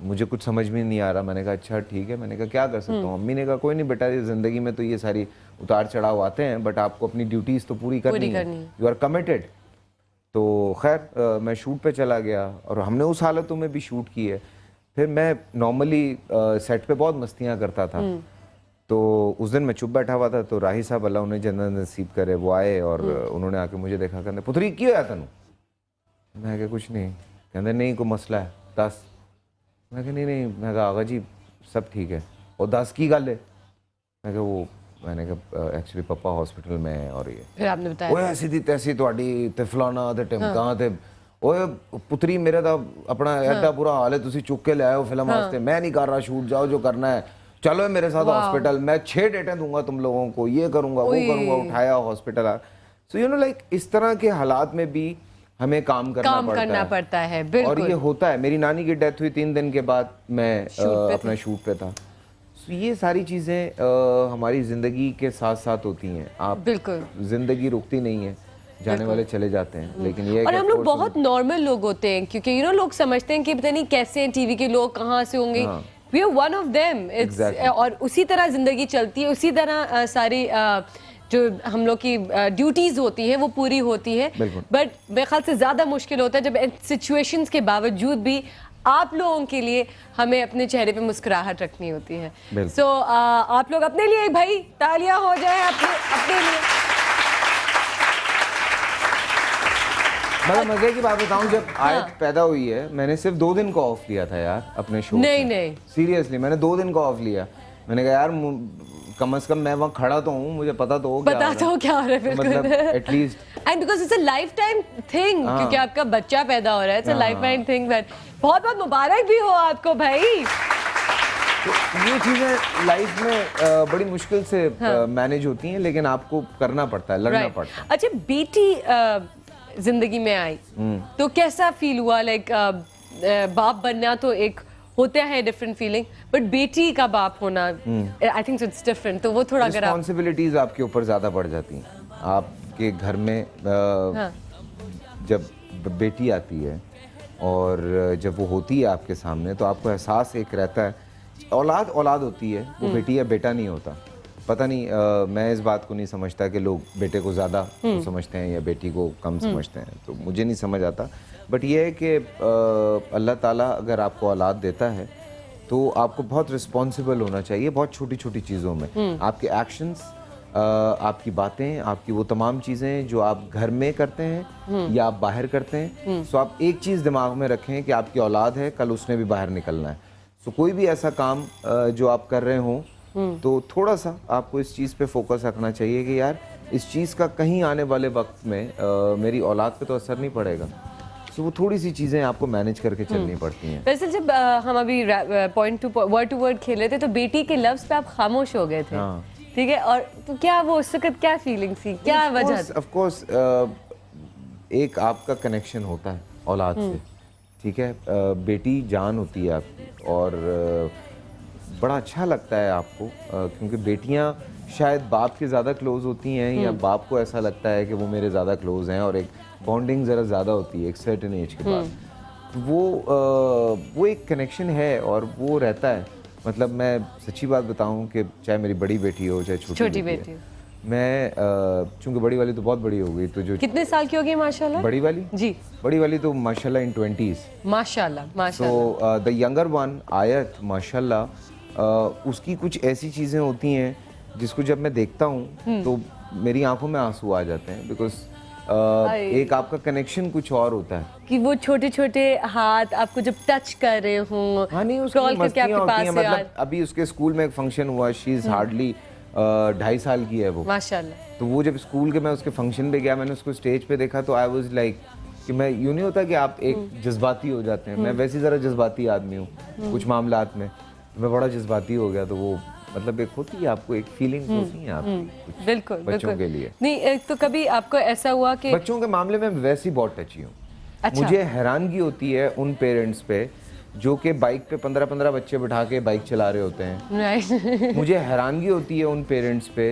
मुझे कुछ समझ में नहीं आ रहा। मैंने कहा अच्छा ठीक है, मैंने कहा क्या कर सकता हूँ। अम्मी ने कहा कोई नहीं बेटा, ये ज़िंदगी में तो ये सारी उतार चढ़ाव आते हैं, बट आपको अपनी ड्यूटीज़ तो पूरी करनी है, यू आर कमिटेड। तो खैर मैं शूट पे चला गया और हमने उस हालतों में भी शूट की है। फिर मैं नॉर्मली सेट पे बहुत मस्तियाँ करता था। तो उस दिन मैं चुप बैठा हुआ था, तो राही साहब अल्लाह उन्हें जन्नत नसीब करे वो आए और उन्होंने आके मुझे देखा, कहते पुत्री की होया तेनू? मैं कहा कुछ नहीं। कहते नहीं कोई मसला है, दस। मैं कहा नहीं, मैं कहा आगा जी सब ठीक है। और 10 की गल है, मैंने कहा एक्चुअली पापा हॉस्पिटल में है और ये फिर आपने बताया ओए ऐसी थी तैसी ਤੁਹਾਡੀ ਤੇ ਫਲਾਣਾ ਤੇ ਟਿਮਕਾ ਤੇ ਓਏ ਪੁੱਤਰੀ ਮੇਰੇ ਦਾ ਆਪਣਾ ਐਡਾ ਬੁਰਾ ਹਾਲ ਹੈ ਤੁਸੀਂ ਚੁੱਕ ਕੇ ਲੈ ਆਓ ਫਿਲਮ ਵਾਸਤੇ मैं नहीं कर रहा शूट जाओ जो करना है चलो मेरे साथ हॉस्पिटल मैं 6 डेटें दूंगा तुम लोगों को ये करूंगा वो करूंगा उठाया hospital. So you know like इस तरह के हालात में भी हमें काम करना पड़ता है बिल्कुल। और ये होता है। मेरी नानी की डेथ हुई 3 दिन के बाद मैं अपना शूट पे था। ये सारी चीज़ें हमारी ज़िंदगी के साथ साथ होती हैं। आप बिल्कुल ज़िंदगी रुकती नहीं है, जाने वाले चले जाते हैं, लेकिन ये और हम लोग बहुत नॉर्मल लोग होते हैं क्योंकि यू नो लोग समझते हैं कि पता नहीं कैसे हैं टीवी के लोग कहाँ से होंगे। We are one of them. और उसी तरह ज़िंदगी चलती है, उसी तरह सारी जो हम लोग की ड्यूटीज़ होती हैं वो पूरी होती है। बट मेरे ख्याल से ज़्यादा मुश्किल होता है जब सिचुएशंस के बावजूद भी आप लोगों के लिए हमें अपने चेहरे पे मुस्कुराहट रखनी होती है। सो आप लोग अपने लिए भाई तालियां हो जाए अपने लिए। मतलब मजे की बात बताऊं, जब आयत पैदा हुई है मैंने सिर्फ 2 दिन का ऑफ लिया था यार अपने शो। नहीं सीरियसली मैंने 2 दिन का ऑफ लिया। मैंने कहा यार कम से कम मैं वहाँ खड़ा तो हूँ, मुझे पता तो हो क्या हो रहा है मतलब at least. And because it's a life time thing क्योंकि आपका बच्चा पैदा हो रहा है। It's a life time thing. बहुत बहुत मुबारक भी हो आपको भाई। तो ये चीज़ें लाइफ में बड़ी मुश्किल से मैनेज होती हैं, लेकिन आपको करना पड़ता है, लड़ना पड़ता है। अच्छा बेटी जिंदगी में आई तो कैसा फील हुआ? लाइक बाप बनना तो एक होता है डिफरेंट फीलिंग, बट बेटी का बाप होना आई थिंक इट्स डिफरेंट। तो वो थोड़ा रिस्पॉन्सिबिलिटीज आपके ऊपर ज़्यादा बढ़ जाती हैं। आपके घर में जब बेटी आती है और जब वो होती है आपके सामने तो आपको एहसास एक रहता है। औलाद होती है, वो बेटी या बेटा नहीं होता। पता नहीं मैं इस बात को नहीं समझता कि लोग बेटे को ज़्यादा समझते हैं या बेटी को कम समझते हैं, तो मुझे नहीं समझ आता। बट ये है कि अल्लाह ताला अगर आपको औलाद देता है तो आपको बहुत रिस्पॉन्सिबल होना चाहिए बहुत छोटी छोटी चीज़ों में। आपके एक्शंस, आपकी बातें, आपकी वो तमाम चीज़ें जो आप घर में करते हैं या आप बाहर करते हैं। सो आप एक चीज़ दिमाग में रखें कि आपकी औलाद है, कल उसने भी बाहर निकलना है। सो कोई भी ऐसा काम जो आप कर रहे हों तो थोड़ा सा आपको इस चीज़ पे फोकस रखना चाहिए कि यार इस चीज़ का कहीं आने वाले वक्त में मेरी औलाद पे तो असर नहीं पड़ेगा। तो वो थोड़ी सी चीज़ें आपको मैनेज करके चलनी पड़ती हैं। वैसे जब हम अभी पॉइंट टू वर्ड खेल रहे थे तो बेटी के लफ्ज़ पे आप खामोश हो गए थे, ठीक है? और तो क्या वो उस वक्त क्या फीलिंग थी, क्या वजह? ऑफ कोर्स एक आपका कनेक्शन होता है औलाद से, ठीक है? बेटी जान होती है आपकी और बड़ा अच्छा लगता है आपको क्योंकि बेटियां शायद बाप के ज़्यादा क्लोज होती हैं या बाप को ऐसा लगता है कि वो मेरे ज़्यादा क्लोज हैं और एक बॉन्डिंग ज़रा ज़्यादा होती है एक सर्टेन एज के बाद। तो वो एक कनेक्शन है और वो रहता है। मतलब मैं सच्ची बात बताऊं कि चाहे मेरी बड़ी बेटी हो चाहे छोटी बेटी हो, मैं चूँकि बड़ी वाली तो बहुत बड़ी हो गई, तो जो कितने साल की होगी माशाल्लाह? बड़ी वाली जी, बड़ी वाली तो माशाल्लाह इन 20s माशाल्लाह। सो द यंगर वन आयत माशाल्लाह उसकी कुछ ऐसी चीज़ें होती हैं जिसको जब मैं देखता हूँ तो मेरी आंखों में आंसू आ जाते हैं। बिकॉज एक आपका कनेक्शन कुछ और होता है कि वो छोटे छोटे हाथ आपको जब टच कर रहे हों। हाँ नहीं, उसकी मस्तियाँ होती हैं। मतलब अभी उसके स्कूल में एक फंक्शन हुआ, शी इज़ हार्डली 2.5 साल की है वो माशाल्लाह। तो वो जब स्कूल के मैं उसके फंक्शन पे गया, मैंने उसको स्टेज पे देखा तो आई वाज लाइक कि मैं यूँ नहीं होता कि आप एक जज्बाती हो जाते हैं। मैं वैसे ज़रा जज्बाती आदमी हूँ कुछ मामलात में, मैं बड़ा जज्बाती हो गया। तो वो मतलब एक होती है आपको एक फीलिंग होती है आपकी बिल्कुल बच्चों के लिए। नहीं तो कभी आपको ऐसा हुआ कि बच्चों के मामले में वैसे ही बहुत टची हूँ। अच्छा। मुझे हैरानगी होती है उन पेरेंट्स पे जो कि बाइक पे 15-15 बच्चे बिठा के बाइक चला रहे होते हैं। मुझे हैरानगी होती है उन पेरेंट्स पे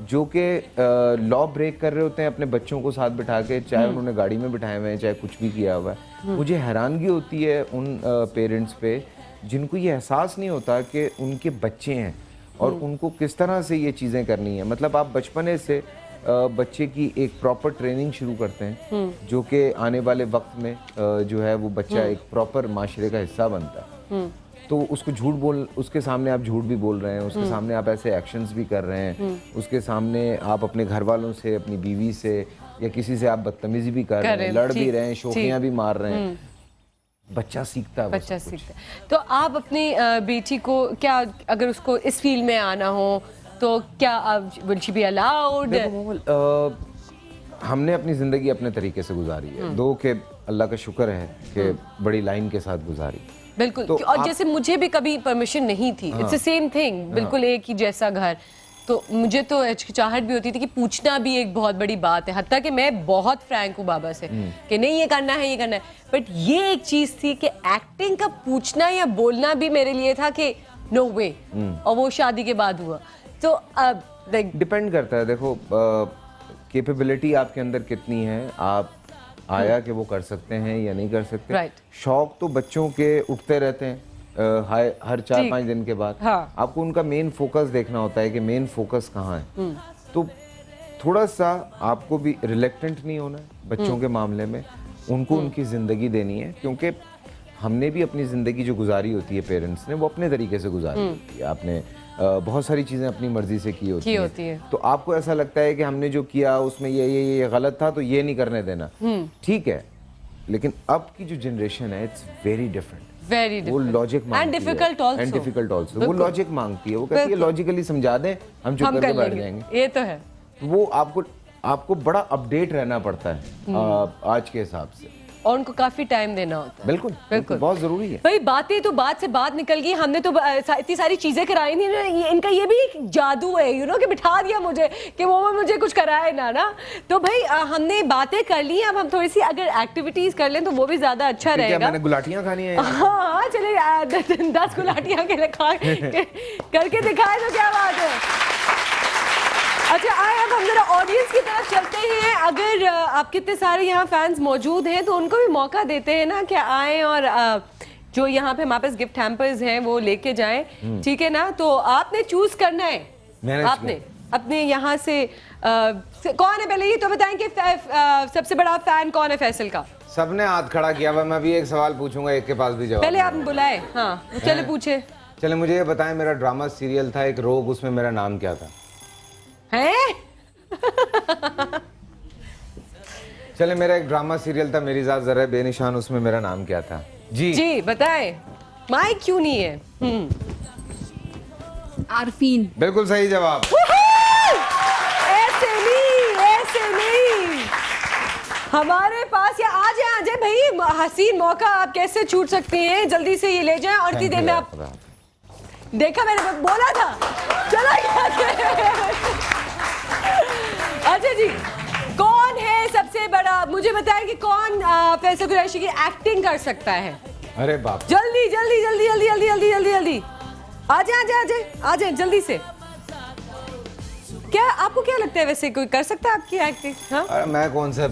जो कि लॉ ब्रेक कर रहे होते हैं अपने बच्चों को साथ बिठा के, चाहे उन्होंने गाड़ी में बिठाए हुए हैं चाहे कुछ भी किया हुआ है। मुझे हैरानगी होती है उन पेरेंट्स पे जिनको ये एहसास नहीं होता कि उनके बच्चे हैं और उनको किस तरह से ये चीज़ें करनी है। मतलब आप बचपने से बच्चे की एक प्रॉपर ट्रेनिंग शुरू करते हैं जो कि आने वाले वक्त में जो है वो बच्चा एक प्रॉपर माशरे का हिस्सा बनता है। तो उसको उसके सामने आप झूठ भी बोल रहे हैं, उसके सामने आप ऐसे एक्शंस भी कर रहे हैं, उसके सामने आप अपने घर वालों से, अपनी बीवी से या किसी से आप बदतमीजी भी कर रहे हैं, लड़ भी रहे हैं, शोखियाँ भी मार रहे हैं। बच्चा सीखता है, बच्चा सीखता है। तो आप अपनी बेटी को क्या, अगर उसको इस फील्ड में आना हो तो क्या विल शी बी अलाउड? हमने अपनी ज़िंदगी अपने तरीके से गुजारी है, दो के अल्लाह का शुक्र है कि बड़ी लाइन के साथ गुजारी। बिल्कुल। तो और जैसे मुझे भी कभी परमिशन नहीं थी, इट्स द सेम थिंग, बिल्कुल एक ही जैसा घर, तो मुझे तो हिचकिचाहट भी होती थी कि पूछना भी एक बहुत बड़ी बात है। हत्ता कि मैं बहुत फ्रैंक हूँ बाबा से कि नहीं ये करना है, ये करना है, बट ये एक चीज़ थी कि एक्टिंग का पूछना या बोलना भी मेरे लिए था कि नो वे, और वो शादी के बाद हुआ। तो अब डिपेंड करता है, देखो कैपेबिलिटी आपके अंदर कितनी है, आप आया कि वो कर सकते हैं या नहीं कर सकते। Right. शौक तो बच्चों के उठते रहते हैं हर 4-5 दिन के बाद। हाँ। आपको उनका मेन फोकस देखना होता है कि मेन फोकस कहाँ है। तो थोड़ा सा आपको भी रिलेक्टेंट नहीं होना है बच्चों के मामले में, उनको उनकी ज़िंदगी देनी है, क्योंकि हमने भी अपनी ज़िंदगी जो गुजारी होती है पेरेंट्स ने, वो अपने तरीके से गुजारी होती है। आपने बहुत सारी चीज़ें अपनी मर्जी से की होती है। तो आपको ऐसा लगता है कि हमने जो किया उसमें ये गलत था तो ये नहीं करने देना, ठीक है, लेकिन अब की जो जनरेशन है इट्स वेरी डिफरेंट, वो लॉजिक मांगती है एंड डिफिकल्ट आल्सो, वो लॉजिक मांगती है, वो कहती है लॉजिकली समझा दें, हम चुप करके बैठ जाएंगे। ये तो है, वो आपको बड़ा अपडेट रहना पड़ता है आज के हिसाब से, और उनको काफी टाइम देना होता है। बिल्कुल बिल्कुल, बहुत जरूरी है भाई। बातें तो बात से बात निकल गई, हमने तो इतनी सारी चीजें कराई नहीं ना, इनका ये भी एक जादू है, यू नो, कि बिठा दिया मुझे कि वो मुझे कुछ कराए ना। तो भाई हमने बातें कर ली, अब हम थोड़ी सी अगर एक्टिविटीज कर लें तो वो भी ज्यादा अच्छा रहेगा। मैंने गुलाटियां खानी है। हाँ चले 10 गुलाटियां करके दिखाए तो क्या बात है। अच्छा आए, अब हम जरा ऑडियंस की तरफ चलते हैं। अगर आपके इतने सारे यहाँ फैंस मौजूद हैं तो उनको भी मौका देते हैं ना कि आए और जो यहाँ पे हमारे पास गिफ्ट हैम्पर्स हैं वो लेके जाएं, ठीक है ना? तो आपने चूज करना है, आपने अपने यहाँ से कौन है, पहले ये तो बताएं कि सबसे बड़ा फैन कौन है फैसल का? सबने हाथ खड़ा किया हुआ, मैं भी एक सवाल पूछूंगा, एक के पास भी जवाब। पहले आपने बुलाए, हाँ चले पूछे। चले मुझे ये बताएं, मेरा ड्रामा सीरियल था एक रोग, उसमें मेरा नाम क्या था? हैं? चले मेरा एक ड्रामा सीरियल था मेरी जात जरा बेनिशान, उसमें मेरा नाम क्या था? जी बताएं। माइक क्यों नहीं है? आरफीन। बिल्कुल सही जवाब। ऐसे नहीं हमारे पास, या आ जाए भाई, हसीन मौका आप कैसे छूट सकते हैं, जल्दी से ये ले जाएं। और इतनी देर में आप देखा, मैंने बोला था, चला गया। अच्छा जी, कौन है सबसे बड़ा, मुझे बताएं कि कौन फैसल कुरैशी की एक्टिंग कर सकता है? अरे बाप, जल्दी जल्दी जल्दी जल्दी जल्दी जल्दी जल्दी जल्दी आ जाए जल्दी से। क्या आपको क्या लगता है, वैसे कोई कर सकता है आपकी एक्टिंग? हाँ, मैं कौन सा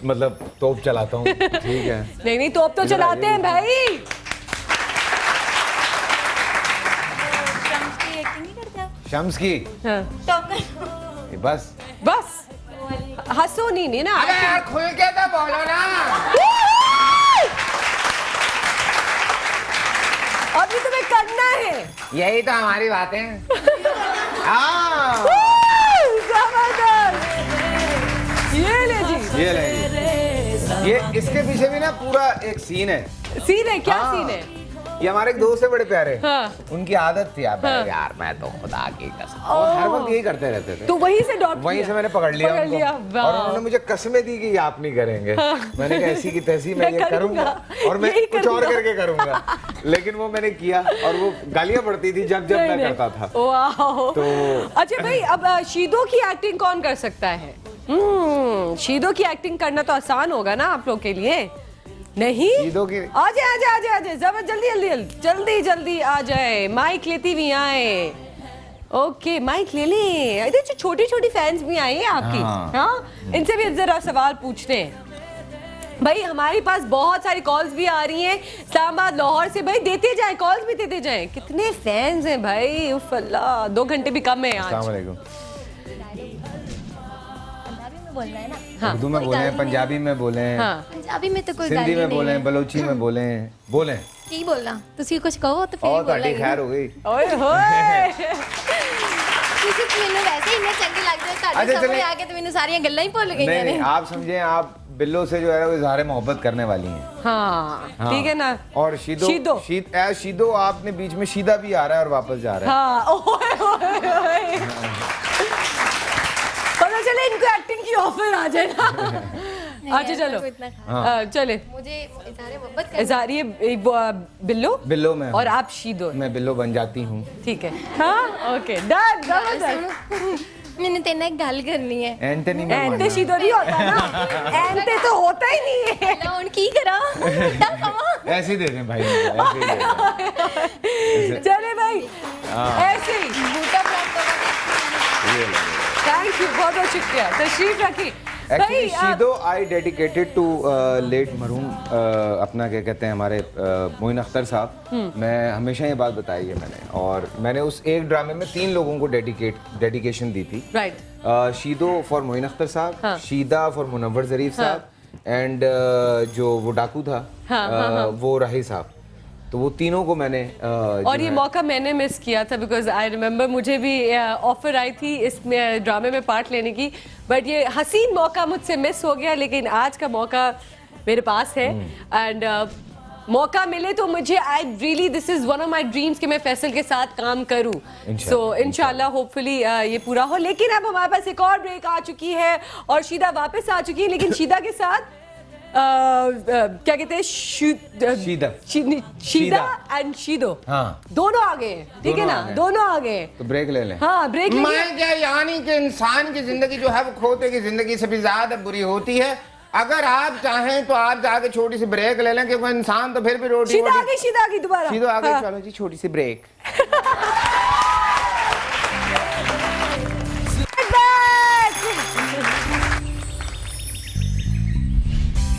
मतलब तोप चलाता हूँ, ठीक है। नहीं तोप तो चलाते हैं भाई। शम्स की बस हंसो नहीं ना, अरे यार खुल के तो बोलो ना। अभी तुम्हें करना है, यही तो हमारी बात है। ये ले जी, ये इसके पीछे भी ना पूरा एक सीन है। क्या सीन है? ये हमारे एक दोस्त है बड़े प्यारे, हाँ। उनकी आदत थी यार मैं तो खुदा की कसम, हर वक्त यही करते रहते थे। तो वहीं से मैंने पकड़ लिया उनको, और उन्होंने मुझे कसमें दी कि ये आप नहीं करेंगे। मैंने कहा ऐसी की तैसी मैं ये करूंगा और मैं कुछ और करके करूंगा, लेकिन वो मैंने किया और वो गालियां पड़ती थी जब मैं करता था। तो अच्छा भाई, अब शीदो की एक्टिंग कौन कर सकता है? शीदो की एक्टिंग करना तो आसान होगा ना आप लोग के लिए, नहीं? आ जाए जल्दी आ जाए, माइक लेती भी आए। ओके माइक ले ले, इधर छोटी फैंस भी आई हैं आपकी। हाँ, इनसे भी जरा सवाल पूछते हैं। भाई हमारे पास बहुत सारी कॉल्स भी आ रही हैं इस्लामाबाद, लाहौर से। भाई देते जाएं, कॉल्स भी देते जाएं। कितने फैंस हैं भाई, उफ अल्लाह, 2 घंटे भी कम है आज। अस्सलाम वालेकुम। बोलना है ना? हाँ। उर्दू में बोले, पंजाबी में बोले, हाँ। पंजाबी में तो कोई सिंधी में बोले, बलोची में बोले की बोलना, तुसी कुछ कहो तो फिर बोला खैर हो गई। ओए होए तुसी तो मैंने वैसे ही इन्ने चंगे लगदे, ਤੁਹਾਡੇ सामने आके तो मैंने सारी गल्लां ही भुल गईयां ने। नहीं, आप समझे, आप बिल्लो से जो है वो इजहार मोहब्बत करने वाली हैं। हाँ, हाँ। ठीक है ना। और शीदो आपने बीच में शीदा भी आ रहा है और वापस जा रहा है। हाँ, ओए। पता चले इनको एक्टिंग की ऑफर आ जाए ना। अच्छा चलो, चले। मुझे इज़हार मोहब्बत इज़हार ये बिल्लो में और आप शीदो। मैं बिल्लो बन जाती हूँ। ठीक है, हाँ, ओके, डन। मैंने तेरे एक गल करनी है। एंते शीदो नहीं होता ना, एंते तो होता ही नहीं है। लाउन की करा ऐसे ही दे दें भाई, ऐसे ही दे दें। चले भाई, ऐसे ही। थैंक यू, बहुत बहुत शुक्रिया, तशरीफ रखी। Actually, शीदो आई डेडिकेटेड टू लेट मरहूम अपना क्या कहते हैं हमारे मोइन अख्तर साहब। मैं हमेशा ये बात बताई है मैंने, और मैंने उस एक ड्रामे में 3 लोगों को डेडिकेशन दी थी। राइट। शीदो फॉर मोइन अख्तर साहब, शीदा फॉर मुनव्वर ज़रीफ साहब, एंड जो वो डाकू था वो राही साहब। तो वो तीनों को मैंने और ये मौका मैंने मिस किया था, बिकॉज आई रिमेम्बर मुझे भी ऑफर आई थी इसमें ड्रामे में पार्ट लेने की, बट ये हसीन मौका मुझसे मिस हो गया। लेकिन आज का मौका मेरे पास है, एंड मौका मिले तो मुझे this is one of my dreams कि मैं फैसल के साथ काम करूं। सो इंशाल्लाह होपफुली ये पूरा हो। लेकिन अब हमारे पास एक और ब्रेक आ चुकी है और शीदा वापस आ चुकी है, लेकिन शीदा के साथ क्या कहते हैं, शीदा एंड शीदो, हाँ, दोनों आ गए, ठीक है ना, दोनों आ गए। तो ब्रेक ले लें। हाँ, ब्रेक ले लें। मैं क्या, यानी कि इंसान की जिंदगी जो है वो खोते की जिंदगी से भी ज्यादा बुरी होती है। अगर आप चाहें तो आप जाके छोटी सी ब्रेक ले लें, क्योंकि इंसान तो फिर भी रोटी शीदा आ गई दोबारा। शीदो आ गई, चलो जी छोटी सी ब्रेक।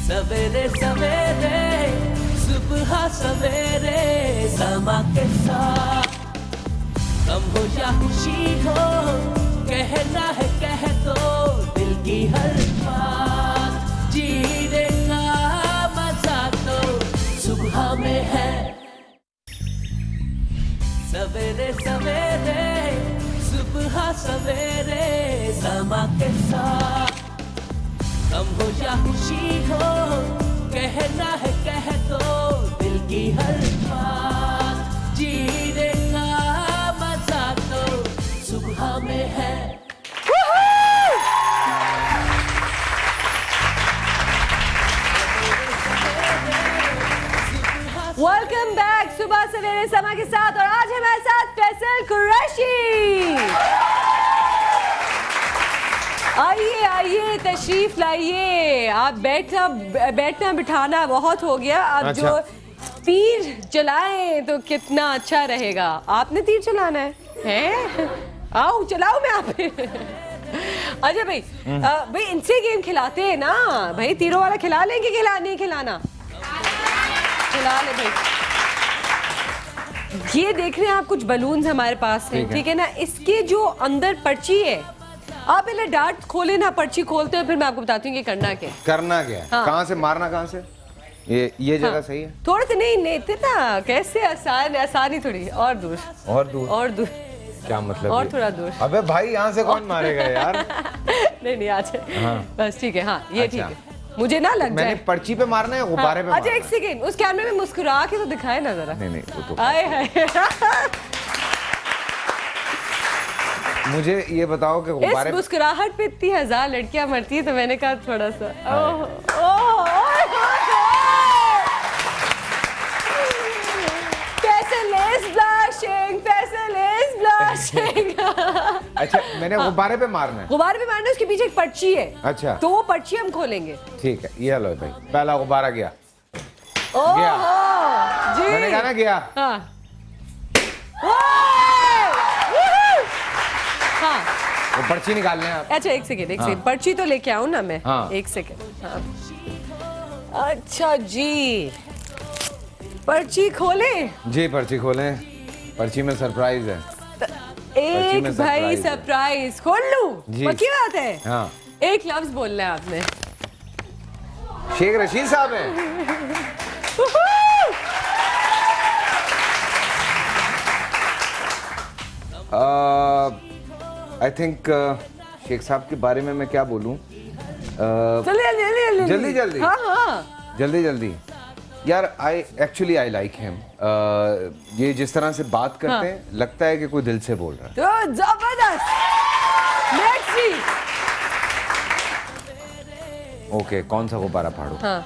सवेरे सवेरे सुबह सवेरे समा के साथ, गम हो या खुशी हो, कहना है कह दो दिल की हर बात। जीने का मजा तो सुबह में है। सवेरे सवेरे सुबह सवेरे समा के साथ, गम हो या खुशी हो, कहना है कह दो दिल की हर बात। जीने का मजा तो सुबह में है। वेलकम बैक सुबह सवेरे समा के साथ, और आज हमारे साथ फैसल कुरैशी। आइए आइए, तशरीफ लाइए। आप बैठना बिठाना बहुत हो गया, अब अच्छा। जो तीर चलाएं तो कितना अच्छा रहेगा। आपने तीर चलाना है? आओ चलाओ मैं आप पे। अच्छा भाई, भाई इनसे गेम खिलाते हैं ना भाई, तीरों वाला खिला लेंगे, नहीं खिलाना? खिला ले भाई। ये देख रहे हैं आप, कुछ बलून्स हमारे पास हैं, ठीक है ना। इसके जो अंदर पर्ची है, आप पहले डार्ट खोले ना, पर्ची खोलते हैं, फिर मैं आपको बताती हूँ कि करना क्या है। हाँ। कहाँ से मारना, कहाँ से? ये जगह सही है? थोड़ा सा नहीं था, कैसे आसानी थोड़ी, और दूर क्या मतलब? और थोड़ा दूर। अबे भाई यहाँ से कौन मारेगा यार? नहीं आ जाए। हाँ। बस ठीक है, हाँ ये ठीक है, मुझे ना लग जाए। मैंने पर्ची पे मारना है, गुब्बारे पे? अच्छा एक सेकेंड, उस कैमरे में मुस्कुरा के तो दिखाए ना जरा। नहीं वो तो आए मुझे ये बताओ कि गुब्बारे, इस मुस्कुराहट पे इतनी 1000 लड़कियां मरती है, तो मैंने कहा थोड़ा सा अच्छा मैंने गुब्बारे पे मारना है? गुब्बारे पे मारना है, उसके पीछे एक पर्ची है। अच्छा, तो वो पर्ची हम खोलेंगे। ठीक है, ये लो भाई, पहला गुब्बारा गया। जी मैंने कहा ना गया। हाँ वो पर्ची निकालने आप। अच्छा एक सेकेंड, पर्ची तो लेके आऊं ना मैं। हाँ। एक सेकेंड। हाँ। अच्छा जी, पर्ची खोले जी, पर्ची खोलें। पर्ची में सरप्राइज है। एक भाई सरप्राइज खोल लूं? पक्की बात है? हाँ। एक लफ्ज बोलना है आपने। शेख रशीद साहब हैं। आई थिंक शेख साहब के बारे में मैं क्या बोलूं, जल्दी जल्दी हाँ हाँ जल्दी जल्दी यार आई लाइक हिम। ये जिस तरह से बात करते हैं लगता है कि कोई दिल से बोल रहा है। तो जबरदस्त। नेक्स्ट जी। ओके कौन सा गुब्बारा फाड़ू? हाँ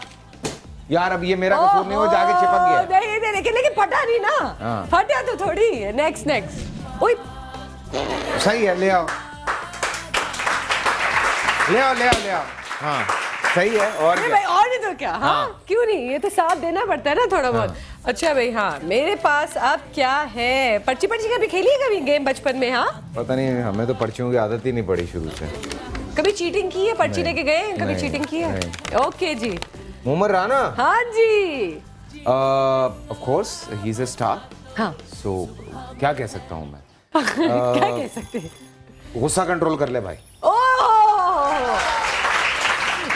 यार अब ये मेरा कसूर नहीं हो, जाके चिपक गया। नहीं नहीं लेकिन फटा नहीं ना। हाँ। फटा तो थोड़ी। नेक्स्ट ओए सही है, ले आओ ले आओ ले आओ ले आओ। हाँ सही है। और नहीं क्या? भाई और नहीं तो क्या। हाँ क्यों नहीं, ये तो साथ देना पड़ता है ना थोड़ा बहुत। अच्छा भाई हाँ मेरे पास अब क्या है? पर्ची पर्ची कभी खेली है कभी गेम बचपन में? हाँ पता नहीं, हमें तो पर्चियों की आदत ही नहीं पड़ी शुरू से। कभी चीटिंग की है? पर्ची लेके गए कभी? नहीं, चीटिंग की है? ओके जी। मोहम्मद राना। हाँ जी। Of course he is a star. हाँ सो क्या कह सकता हूँ मैं? क्या कह सकते हैं? गुस्सा कंट्रोल कर ले भाई।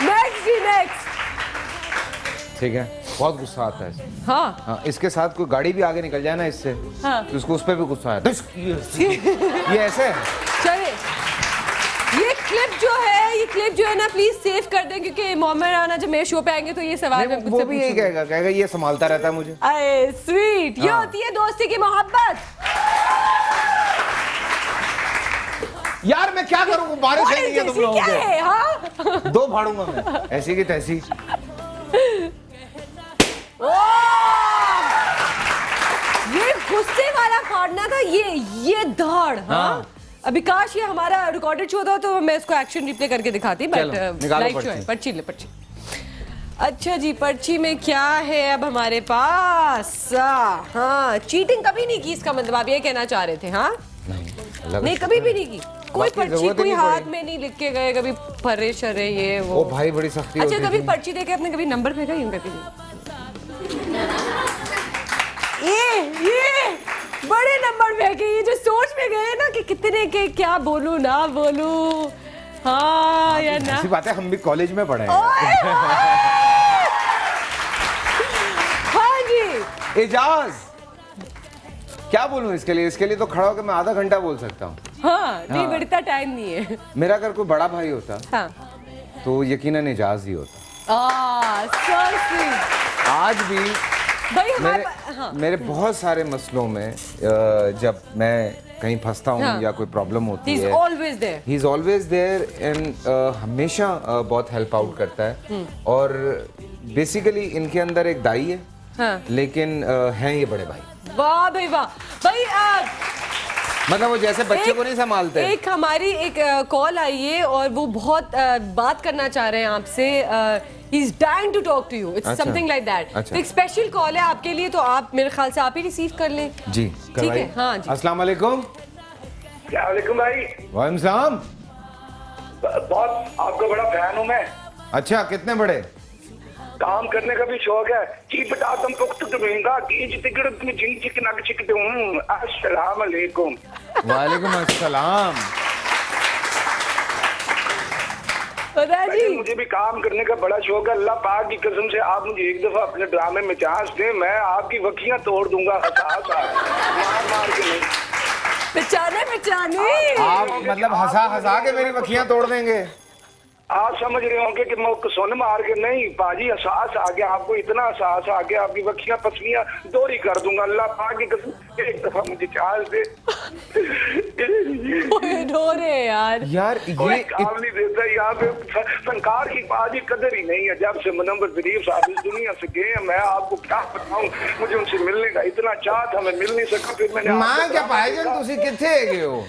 नेक्स्ट जी नेक्स्ट। ठीक है, बहुत गुस्सा आता है। हाँ इसके साथ कोई गाड़ी भी आगे निकल जाए ना इससे, हाँ। तो उसको उस पर भी गुस्सा आया। ये ऐसे है। चलिए ये क्लिप जो है ना प्लीज सेव कर दें, क्योंकि मोहम्मद राना जब मेरे शो पे आएंगे तो ये सवाल मैं वो मुझसे भी यही कहेगा ये संभालता रहता है मुझे। अरे स्वीट, ये हाँ। होती है दोस्ती की मोहब्बत। यार मैं क्या करूँ, बारिश है नहीं है तुम लोगों के। हाँ? दो फाड़ूंगा मैं ऐसी की तैसी। ये गुस्से वाला फाड़ना था, ये धाड़। हाँ अभी काश ये हमारा रिकॉर्डेड शो था तो मैं इसको एक्शन रिप्ले करके दिखाती, बट लाइव शो है। पर्ची ले पर्ची। अच्छा जी पर्ची में क्या है अब हमारे पास? हाँ चीटिंग कभी नहीं की, इसका मतलब आप ये कहना चाह रहे थे? हाँ नहीं कभी भी नहीं की कोई पर्ची, कोई हाथ में नहीं लिख के गए कभी फरे शरे ये वो? ओ भाई बड़ी सख्ती होती अच्छा कभी थी। पर्ची देके अपने कभी नंबर फेंका? यूं कभी ये बड़े नंबर फेंके, ये जो सोच में गए ना कि कितने के क्या बोलूं ना बोलूं। हाँ या ना? ऐसी बात है, हम भी कॉलेज में पढ़े हैं। हाँ जी एजाज क्या बोलूं इसके लिए तो खड़ा होकर मैं आधा घंटा बोल सकता हूँ। हाँ नहीं बट इतना टाइम नहीं है। मेरा अगर कोई बड़ा भाई होता हाँ तो यकीनन एजाज ही होता। so sweet। आज भी भाई मेरे बहुत सारे मसलों में जब मैं कहीं फंसता हूँ या कोई प्रॉब्लम होती है, he is always there and हमेशा बहुत हेल्प आउट करता है। और बेसिकली इनके अंदर एक दाई है, लेकिन हैं ये बड़े भाई। वाह भाई वाह भाई। मतलब वो जैसे बच्चे को नहीं संभालते। एक हमारी एक कॉल आई है और वो बहुत बात करना चाह रहे हैं आपसे। He is dying to talk to you, it's something like that. तो एक स्पेशल कॉल है आपके लिए, तो आप मेरे ख्याल से आप ही रिसीव कर लें। जी ठीक है। हाँ जी अस्सलाम वालेकुम। क्या वालेकुम भाई। वालेकुम सलाम। बहुत आपका बड़ा फैन हूँ मैं। अच्छा कितने बड़े? काम करने का भी शौक है। की बता तुम पुख्त तुम्हेंगा की जितगड़ तुम जिन चिकन अग चिकते हूँ। अस्सलाम वालेकुम। वालेकुम अस्सलाम। जी मुझे भी काम करने का बड़ा शौक है। अल्लाह पाक की कसम से आप मुझे एक दफा अपने ड्रामे में चांस दें, मैं आपकी वकियां तोड़ दूंगा। मार मार के नहीं, पहचाने आप मतलब हंसा के मेरी वकियां तोड़ देंगे? आप समझ रहे होंगे कि मैं सुन मार के नहीं पाजी, एहसास आ गया आपको, इतना एहसास आ गया, आपकी वकियां पसलियां दोहरी कर दूंगा। अल्लाह पाक की कसम एक दफा मुझे चांस दे। रो रहे यार ये काम नहीं देता यहाँ पे। फनकार की पाजी कदर ही नहीं है। जब से मुनव्वर शरीफ साहब इस दुनिया से गए, मैं आपको क्या बताऊं, मुझे उनसे मिलने का इतना चाह था, मैं मिल नहीं सका। फिर मैंने मां क्या भाईजान तुसी किथे गए हो?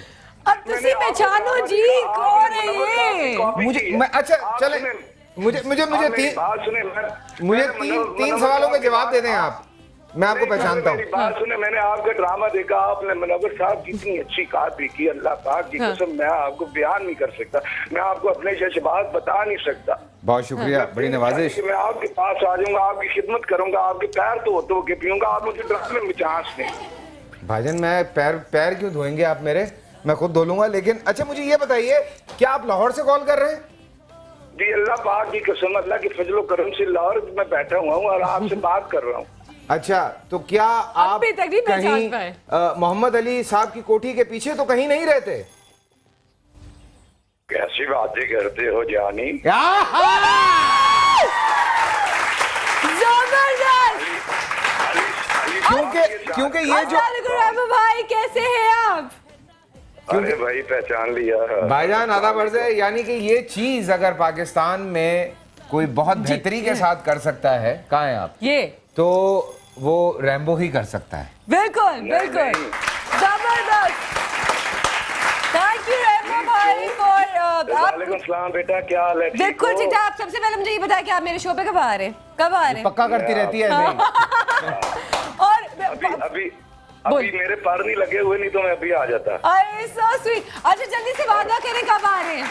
अब तुसी पहचानो जी कौन है ये? मुझे मैं अच्छा चले मुझे तीन सवालों के जवाब दे दें आप, मैं आपको पहचानता हूँ। बात सुने, मैंने आपका ड्रामा देखा, आपने मुनव्वर साहब की इतनी अच्छी कहानी की, अल्लाह पाक की कसम मैं आपको बयान नहीं कर सकता, मैं आपको अपने जैसे बात बता नहीं सकता। बहुत शुक्रिया, बड़ी नवाजिश। मैं आपके पास आ जाऊंगा, आपकी खिदमत करूंगा, आपके पैर धो के पीऊंगा, आप मुझे ड्रामे में चांस दें। भाईजान मैं पैर क्यों धोएंगे आप मेरे? मैं खुद धो लूंगा। लेकिन अच्छा मुझे ये बताइए, क्या आप लाहौर से कॉल कर रहे हैं? जी अल्लाह पाक की कसम, अल्लाह के फजलो करम से लाहौर में बैठा हुआ हूँ और आपसे बात कर रहा हूँ। अच्छा तो क्या आप कहीं मोहम्मद अली साहब की कोठी के पीछे तो कहीं नहीं रहते? कैसी बातें करते हो जानी? क्योंकि ये जो भाई कैसे हैं आप? अरे भाई पहचान लिया भाईजान आधा वर्ष है, यानी कि ये चीज अगर पाकिस्तान में कोई बहुत बेहतरी के साथ कर सकता है, कहाँ हैं आप? ये तो वो रैम्बो ही कर सकता है। बिल्कुल बिल्कुल जबरदस्त। थैंक यू रैम्बो भाई फॉर वालेकुम सलाम बेटा, क्या हाल है? बिल्कुल ठीक ठाक। आप सबसे पहले मुझे ये बताया कि आप मेरे शो पे कब आ रहे हैं? कब आ रहे हैं? पक्का करती रहती है ऐसे ही। और अभी मेरे पर नहीं लगे हुए, नहीं तो मैं अभी आ जाता। अरे सो स्वीट। अच्छा जल्दी से वादा करें कब आ रहे हैं?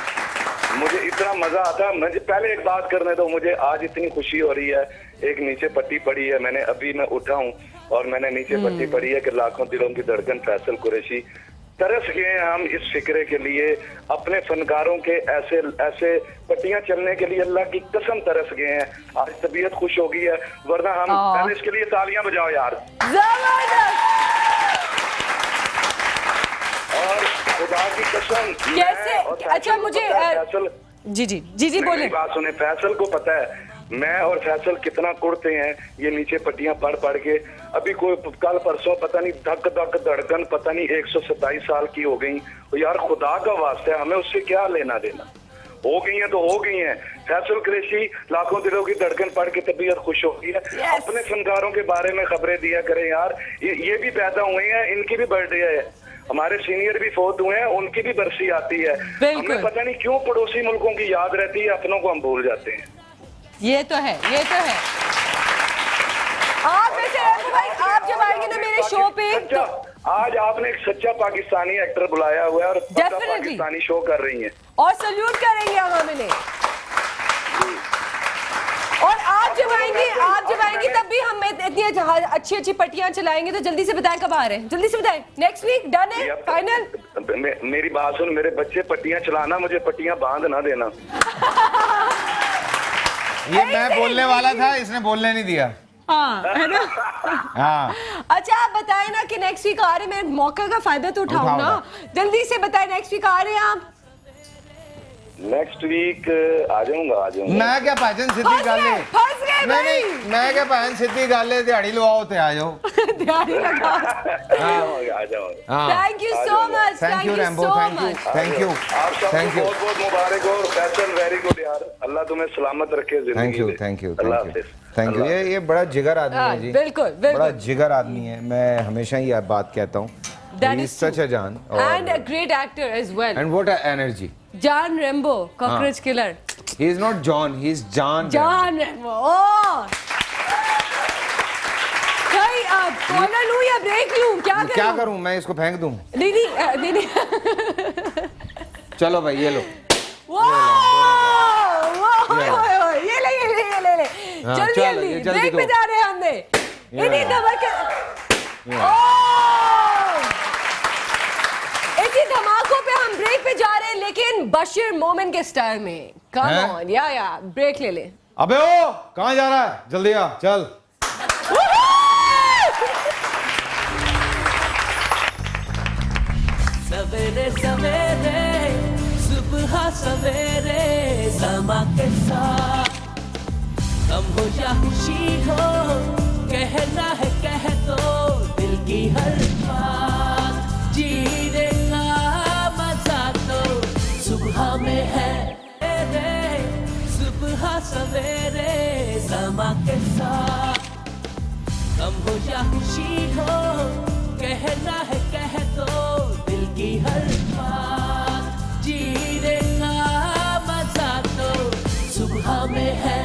मुझे इतना मजा आता है। मुझे पहले एक बात करने दो, मुझे आज इतनी खुशी हो रही है। एक नीचे पट्टी पड़ी है, मैं उठा हूँ और मैंने नीचे पट्टी पड़ी है कि लाखों दिलों की धड़कन फैसल कुरैशी। तरस गए हम इस फिक्रे के लिए, अपने फनकारों के ऐसे ऐसे पट्टियां चलने के लिए अल्लाह की कसम तरस गए हैं। आज तबीयत खुश हो गई है, वरना हम पहले इसके लिए तालियां बजाओ यार। और खुदा की कसम कैसे? अच्छा मुझे जी बोले। बात सुने, फैसल को पता है मैं और फैसल कितना कुड़ते हैं ये नीचे पट्टियां पढ़ के। अभी कोई कल परसों पता नहीं धक धक धड़कन पता नहीं 127 साल की हो गई। तो यार खुदा का वास्ता है, हमें उससे क्या लेना देना। हो गई हैं तो हो गई हैं। फैसल कुरैशी लाखों दिलों की धड़कन पढ़ के तबीयत खुश हो गई है। अपने फनकारों के बारे में खबरें दिया करें यार। ये भी पैदा हुए हैं, इनकी भी बर्थडे है। हमारे सीनियर भी फौत हुए हैं, उनकी भी बरसी आती है। हमें पता नहीं क्यों पड़ोसी मुल्कों की याद रहती है, अपनों को हम भूल जाते हैं। ये तो है, ये तो है। आप वैसे भाई आप जब आएंगे ना मेरे शो पे तो... आज आपने एक सच्चा पाकिस्तानी एक्टर बुलाया हुआ है और पाकिस्तानी शो कर रही हैं और सल्यूट करेंगे हम मिले। और आप जब आएंगे तब भी हम इतनी अच्छी अच्छी पट्टियां चलाएंगे। तो जल्दी से बताएं कब आ रहे हैं, जल्दी से बताएं। नेक्स्ट वीक डन है फाइनल? मेरी बात सुन, मेरे बच्चे पट्टियां चलाना, मुझे पट्टियां बांध ना देना। ये मैं बोलने वाला था, इसने बोलने नहीं दिया। हाँ है ना? हाँ। अच्छा आप बताएं ना कि नेक्स्ट वीक आ रहे हैं, मैं मौका का फायदा तो उठाऊं ना। जल्दी से बताएं नेक्स्ट वीक आ रहे हैं आप? नेक्स्ट वीक आ जाऊंगा। मैं क्या भजन सिद्धि गाले नहीं, मैं क्या भजन सिद्धि गाले दिहाड़ी लवाओ ते आ जाओ। दिहाड़ी लगा। आ जाओ। Thank you so much. Thank you Rambo, thank you आप सबको बहुत बहुत मुबारक हो। फैसल वेरी गुड यार, अल्लाह तुम्हें सलामत रखे जिंदगी। Thank you. ये बड़ा जिगर आदमी है जी। बिल्कुल बड़ा जिगर आदमी है। मैं हमेशा ही बात कहता हूँ। He is such a John and a great actor as well. And what an energy. John Rambo, cockroach killer. He is not John, he is John Rambo. Oh. भाई कॉर्नर लूं या ब्रेक लूं, क्या करूं? मैं इसको फेंक दूं? नहीं। चलो भाई ये लो। ये ले। जल्दी ब्रेक पे जा रहे हैं हमने। इन्हीं धमाकों पे हम ब्रेक पे जा रहे हैं, लेकिन बशीर मोमिन के स्टाइल में। कम ऑन या ब्रेक ले ले। अबे ओ कहाँ जा रहा है? जल्दी आ, चल। सवेरे सवेरे सुबह सवेरे समा के साथ गम हो या खुशी हो, कहना है कह दो दिल की हर बात। जीने का मजा तो सुबह में है। सुबह सवेरे समा के साथ गम हो या खुशी हो, कहना है कह दो दिल की हर बात। जीने का मजा तो सुबह में है।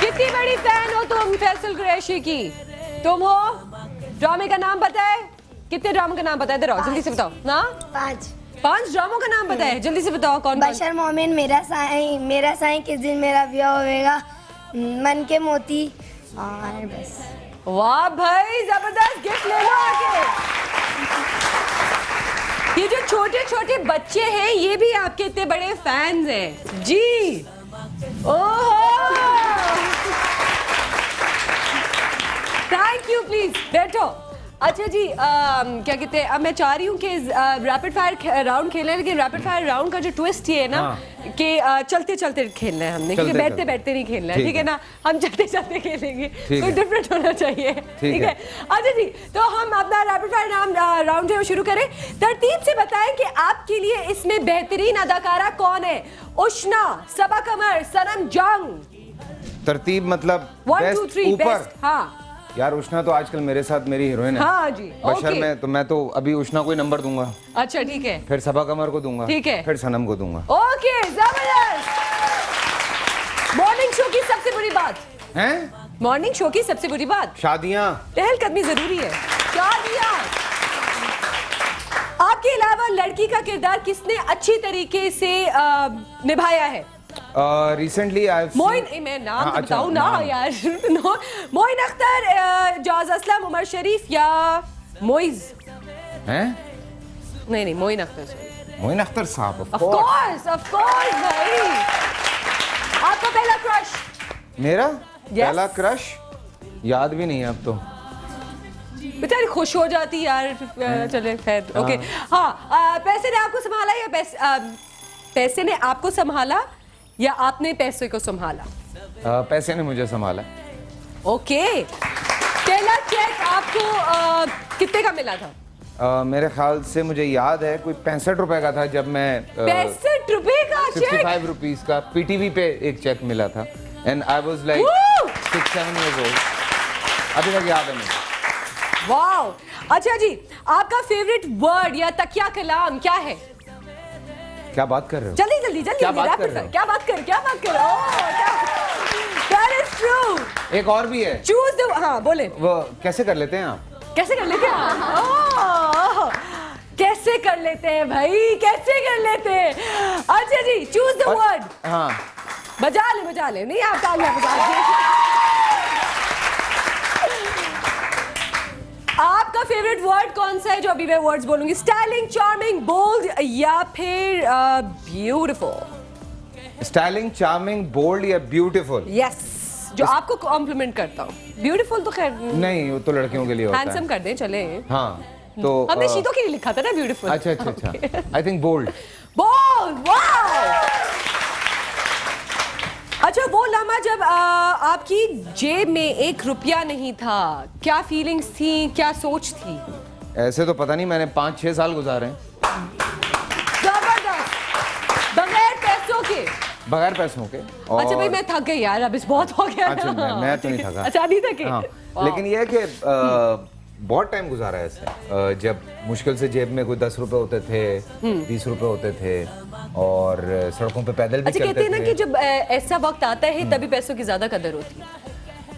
कितनी बड़ी फैन हो तुम फैसल कुरैशी की? तुम हो? ड्रामे का नाम पता है? कितने ड्रामे का नाम पता है? इधर आओ, जल्दी से बताओ ना। 5 ड्रामों का नाम पता है? जल्दी से बताओ कौन? बशीर मोमिन, मेरा साईं, किस दिन मेरा ब्याह होएगा, मन के मोती और बस। वाह भाई जबरदस्त, गिफ्ट ले लो आके। ये जो छोटे छोटे बच्चे हैं ये भी आपके इतने बड़े फैंस हैं जी। ओहो थैंक यू, प्लीज बैठो। अच्छा जी, क्या कहते हैं, अब मैं चाह रही हूँ कि रैपिड फायर राउंड खेलें, लेकिन रैपिड फायर राउंड का जो ट्विस्ट ये है ना कि चलते चलते खेलना है हमने, क्योंकि बैठते बैठते नहीं खेलना है, ठीक है ना, हम चलते चलते खेलेंगे, तो डिफरेंट होना चाहिए, ठीक है। अच्छा जी, तो हम अपना रैपिड फायर राउंड जो शुरू करें। तरतीब से बताएं कि आपके लिए इसमें बेहतरीन अदाकारा कौन है? उष्ना, सबा कमर, सनम जंग। तरतीब मतलब 1 2 3 ऊपर। बेस्ट। हाँ यार उष्ना तो आजकल मेरे साथ मेरी हीरोइन है। हाँ जी, बशर ओके। में, तो मैं तो अभी उष्ना को ही नंबर दूंगा, अच्छा ठीक है, फिर सबा कमर को दूंगा, ठीक है, फिर सनम को दूंगा। ओके जबरदस्त। मॉर्निंग शो की सबसे बुरी बात हैं? मॉर्निंग शो की सबसे बुरी बात शादियां। पहलकदमी जरूरी है। शादियां। आपके अलावा लड़की का किरदार किसने अच्छी तरीके से निभाया है? रिसेंटली आई मोइन, मैं नाम तो बताऊं ना यार। मोइन अख्तर, जाज असलम, उमर शरीफ या मोइज? हैं? नहीं मोइन अख्तर। मोइन अख्तर साहब, ऑफ कोर्स भाई। आपका पहला क्रश? मेरा पहला क्रश याद भी नहीं है अब तो। बेचारी खुश हो जाती यार। चले खैर, ओके। हाँ, पैसे ने आपको संभाला या पैसे ने आपको संभाला या आपने पैसे को संभाला? पैसे ने मुझे संभाला। ओके। पहला चेक आपको कितने का मिला था? मेरे ख्याल से मुझे याद है कोई 65 रुपए का था, जब मैं 65 रुपए का चेक? 65 रुपीस का पीटीवी पे एक चेक मिला था, and I was like 6-7 years old। अभी तक याद है मुझे। वाओ। अच्छा जी, आपका फेवरेट वर्ड या तकिया कलाम क्या है? क्या बात कर रहे हो? जल्दी क्या बात कर रहे हो? क्या बात कर That is true। एक और भी है। Choose the, हाँ बोले। वो कैसे कर लेते हैं आप? कैसे कर लेते हैं? ओह, कैसे कर लेते हैं भाई, कैसे कर लेते हैं? अच्छा जी, choose the word। हाँ, बजा ले, नहीं आप तालियां बजा। आपका फेवरेट वर्ड कौन सा है जो अभी मैं वर्ड्स बोलूंगी? स्टाइलिंग, चार्मिंग, बोल्ड या फिर ब्यूटीफुल? स्टाइलिंग, चार्मिंग, बोल्ड या ब्यूटीफुल? यस, जो आपको कॉम्प्लीमेंट करता हूँ। ब्यूटीफुल तो खैर नहीं, वो तो लड़कियों के लिए होता है। हैंडसम कर दें, चले। हाँ, तो हमने शीतों के लिए लिखा था ना ब्यूटीफुल। अच्छा। I think bold. Bold, wow. अच्छा, वो लम्हा जब आपकी जेब में 1 रुपया नहीं था, क्या फीलिंग्स थी, क्या सोच थी? ऐसे तो पता नहीं, मैंने 5-6 साल गुजारे हैं। जबरदस्त। बगैर पैसों के? बगैर पैसों के। और अच्छा भाई, मैं थक गई यार, अब इस बहुत हो गया। अच्छा, मैं तो नहीं थका। अच्छा, नहीं थके? हाँ, लेकिन ये है कि बहुत टाइम गुजारा है ऐसे, जब मुश्किल से जेब में कोई 10 रुपए होते थे, 20 रुपए होते थे, और सड़कों पे पैदल भी चलते थे। कहते हैं ना कि जब ऐसा वक्त आता है तभी पैसों की ज्यादा कदर होती है।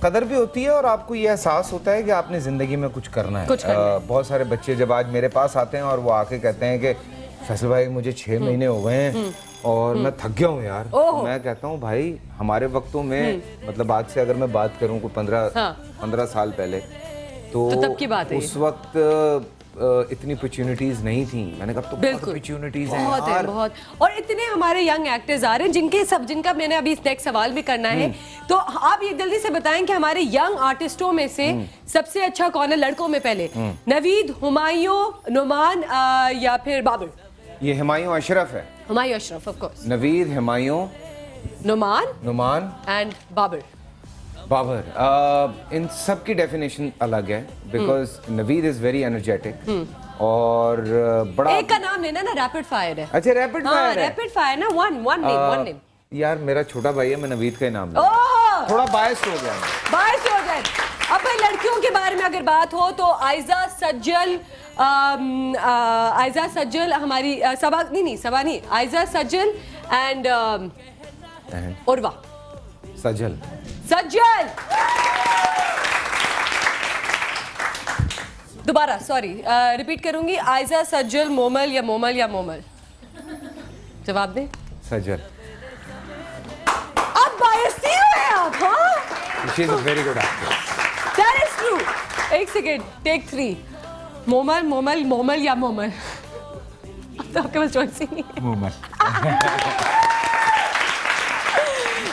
कदर भी होती है, और आपको ये एहसास होता है कि आपने जिंदगी में कुछ करना है। बहुत सारे बच्चे जब आज मेरे पास आते हैं और वो आके कहते हैं कि फैसल भाई मुझे 6 महीने हो गए हैं और मैं थक गया हूँ यार। मैं कहता हूँ भाई, हमारे वक्तों में, मतलब आज से अगर मैं बात करूँ कोई 15 साल पहले, तो तब की बात है। उस वक्त इतनी अपॉर्चुनिटीज नहीं थी। मैंने कहा तो बहुत अपॉर्चुनिटीज हैं यार। बहुत। और इतने हमारे यंग एक्टर्स आ रहे हैं जिनका मैंने अभी नेक्स्ट सवाल भी करना है, तो आप ये जल्दी से बताएं कि हमारे यंग आर्टिस्टों में से सबसे अच्छा कौन है लड़कों में? पहले नवीद, हुमायूं, नुमान या फिर बाबर? ये हुमायूं अशरफ है। Humayun Ashraf, of course. Naveed, Humayun, Noman and Babar. इन सब की डेफिनेशन अलग है, because Naveed is very energetic और बड़ा। एक का नाम लेना ना, रैपिड फायर है। अच्छा, रैपिड फायर है। रैपिड फायर ना, वन नेम। यार मेरा छोटा भाई है, मैं नवीद का ही नाम लूंगा। थोड़ा बायस हो गया। अब भाई लड़कियों के बारे में अगर बात हो तो आयजा सज्जल हमारी सबा नहीं, आयजा सज्जल एंड उर्वा सज्जल। दोबारा, सॉरी, रिपीट करूंगी। आयजा सज्जल, मोमल या मोमल? जवाब दे। सज्जल। अब बायस नहीं हुए आप? हाँ, she is a very good actor. That is true. एक सेकेंड, टेक 3। मोमल या मोमल? अब तो आपके पास चॉइस ही नहीं है। Momal.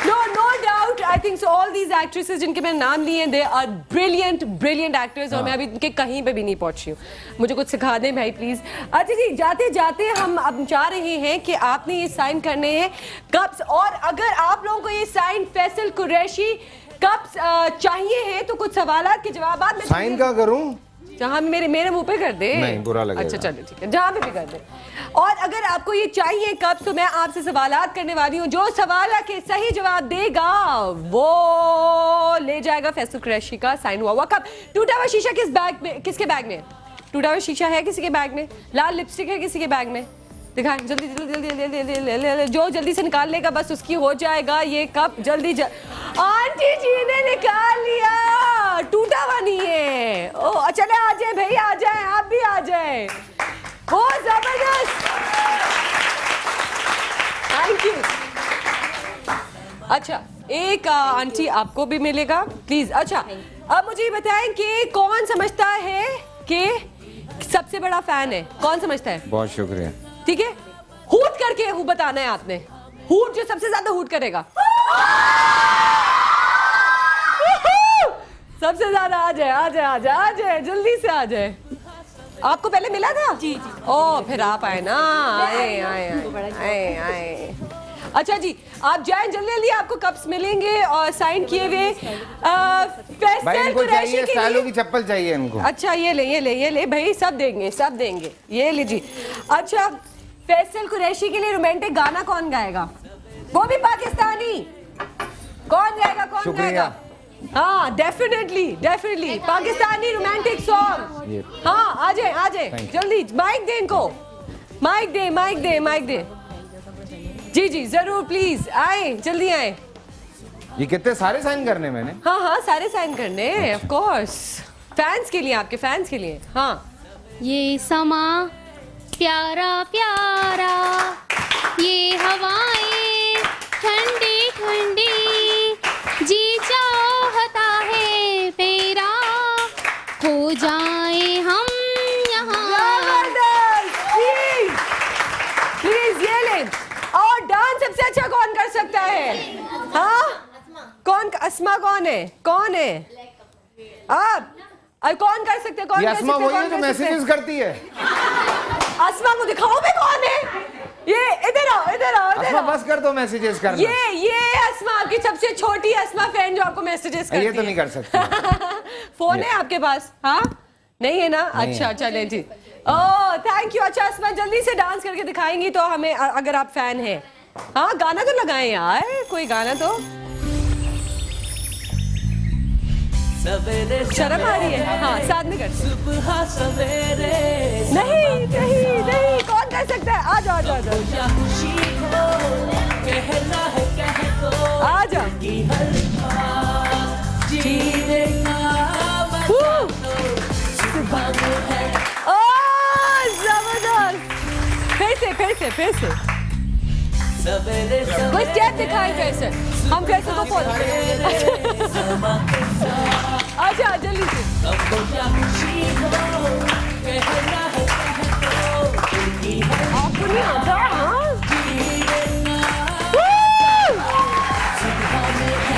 No doubt, I think so all these actresses जिनके मैंने नाम लिए दे आर ब्रिलियंट एक्टर्स और मैं अभी उनके कहीं पे भी नहीं पहुंची हूँ. मुझे कुछ सिखा दें भाई प्लीज. अच्छा जी, जाते जाते हम अब चाह रहे हैं कि आपने ये साइन करने हैं कप्स, और अगर आप लोगों को ये साइन फैसल कुरैशी कप्स चाहिए हैं तो कुछ सवालात के जवाब साइन क्या करूं? जहाँ मेरे मुंह पे कर दे. नहीं, बुरा लगेगा. अच्छा चलिए ठीक है, जहाँ पे भी कर दे. और अगर आपको ये चाहिए कप तो मैं आपसे सवालात करने वाली हूँ. जो सवाल के सही जवाब देगा वो ले जाएगा फैसल कुरैशी का साइन हुआ कप. टूटा हुआ शीशा किसके बैग में? टूटा हुआ शीशा है किसी के बैग में? लाल लिपस्टिक है किसी के बैग में? दिखाएं जल्दी जल्दी, जो जल्दी से निकाल लेगा बस उसकी हो जाएगा ये कप. जल्दी आंटी जी ने निकाल लिया. टूटा हुआ नहीं है. ओ चले आ जाए भाई, आ जाए, आप भी आ जाए. बहुत जबरदस्त, थैंक यू. अच्छा एक आंटी आपको भी मिलेगा प्लीज. अच्छा अब मुझे बताएं कि कौन समझता है कि सबसे बड़ा फैन है? कौन समझता है? बहुत शुक्रिया. ठीक है, हूट करके बताना है आपने. हूट जो सबसे ज्यादा हूट करेगा सबसे ज्यादा आ जाए जल्दी से आ जाए. आपको पहले मिला था? जी. ओ फिर आप आए ना. आए. अच्छा जी आप जाएं जल्दी, आपको कप्स मिलेंगे और साइन किए हुए. भाई इनको चाहिए, सालों की चप्पल चाहिए इनको. अच्छा ये ले भाई, सब देंगे. ये लीजिए. अच्छा फैसल कुरैशी के लिए रोमांटिक गाना कौन गाएगा? वो भी पाकिस्तानी. कौन गाएगा? हाँ डेफिनेटली पाकिस्तानी रोमांटिक सॉन्ग. हाँ आ जाए जल्दी. माइक दे इनको, माइक दे. जी जरूर प्लीज आए, जल्दी आए. ये कितने सारे साइन करने मैंने? हाँ सारे साइन करने ऑफ कोर्स, फैंस के लिए, आपके फैंस के लिए. हाँ ये समा प्यारा प्यारा, ये हवाएं ठंडी ठंडी, जी चाहता है मेरा हो जाए हम यहाँ. प्लीज ये ले. और डांस सबसे अच्छा कौन कर सकता है? हाँ कौन? अस्मा कौन है? आप कौन कर सकते हैं? ये अस्मा वही है जो मैसेजेस करती है. अस्मा को दिखाओ मैं कौन है. ये इधर आओ. अस्मा बस कर दो मैसेजेस करना. ये अस्मा आपकी सबसे छोटी अस्मा फैन जो आपको मैसेजेस करती है. ये तो नहीं कर सकती. फोन है आपके पास? हाँ नहीं है ना. अच्छा चले जी. ओह थैंक यू. अच्छा अस्मा जल्दी से डांस करके दिखाएंगी तो हमें, अगर आप फैन हैं. हाँ गाना तो लगाएं यार, कोई गाना तो. शर्म आ रही है. हाँ साथ में करते. सुबह सवेरे नहीं कौन कर सकता है? आ जाओ. खुशी हो कहना है कह दो. आ जाओ. जीने का सुबह है. जबरदस्त. फिर से सवेरे कोई स्टेप दिखाए जैसे हम कैसे को फॉलो करें. अच्छा जल्दी से. आपको नहीं आता?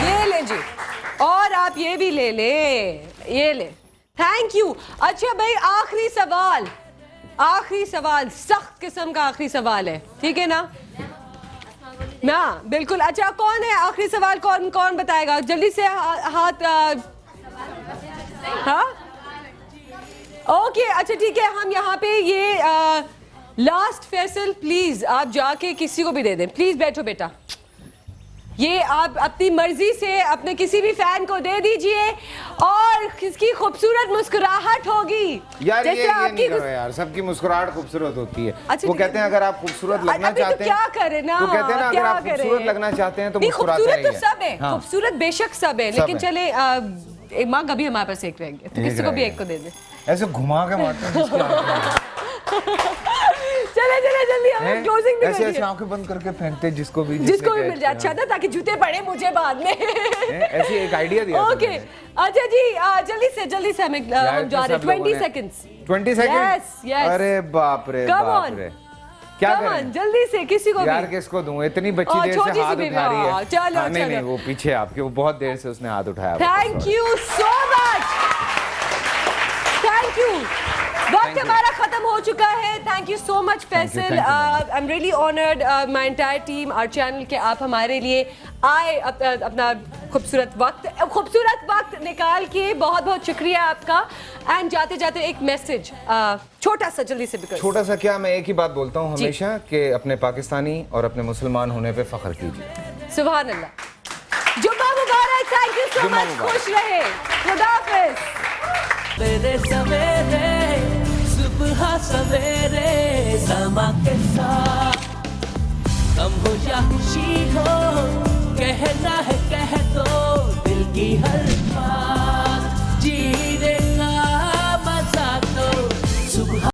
ये ले जी, और आप ये भी ले ले. Thank you. अच्छा भाई आखिरी सवाल सख्त किस्म का आखिरी सवाल है, ठीक है ना? बिल्कुल. अच्छा कौन है आखिरी सवाल? कौन बताएगा? जल्दी से हाथ. हाँ ओके अच्छा ठीक है. हम यहाँ पे ये लास्ट फैसल प्लीज आप जाके किसी को भी दे दें. प्लीज बैठो बेटा. ये आप अपनी मर्जी से अपने किसी भी फैन को दे दीजिए और किसकी खूबसूरत मुस्कुराहट होगी. यार ये नहीं करो यार, सबकी मुस्कुराहट खूबसूरत होती है. अच्छा, वो कहते हैं अगर आप खूबसूरत लगना चाहते हैं क्या करें ना. वो कहते हैं ना अगर आप खूबसूरत लगना चाहते हैं तो मुस्कुराते तो सब है. खूबसूरत बेशक सब है, लेकिन चले माँ कभी हमारे पास एक रहेंगे तो किसी को भी एक को दे दे. ऐसे घुमा के मारते हैं. चले जल्दी हमें क्लोजिंग भी ऐसे आंखें बंद करके फेंकते जिसको भी मिल जाए. अच्छा था ताकि जूते पड़े मुझे बाद में. ऐसी एक आइडिया दिया. ओके अच्छा जी जल्दी से हमें जा रहे. 20 सेकंड्स. 20 सेकंड. यस अरे बाप रे. क्या Come करें? on, जल्दी से किसी को यार भी किसको दूं? इतनी बच्ची और देर छोटी से सी हाथ बेबी, उठा रही हाँ, है। चलो, हाँ, नहीं चलो। नहीं, वो पीछे आपके, वो बहुत देर से उसने हाथ उठाया। Thank you so much, thank you. वक्त हमारा खत्म हो चुका है। Thank you so much Faisal, I am really honoured, my entire team, our channel के आप हमारे लिए आए, अपना खूबसूरत वक्त निकाल के। बहुत बहुत शुक्रिया आपका। एंड जाते जाते एक मैसेज छोटा सा, जल्दी से, बिकॉज़ छोटा सा क्या, मैं एक ही बात बोलता हूँ हमेशा कि अपने पाकिस्तानी और अपने मुसलमान होने पे फख्र कीजिए। सुभान अल्लाह। जुम्मा मुबारक। Thank you so much. खुश रहे। खुदा हाफिज। मेरे सवेरे सुबह सवेरे समा के साथ, गम हो या खुशी हो, कहना है कह दो दिल की हर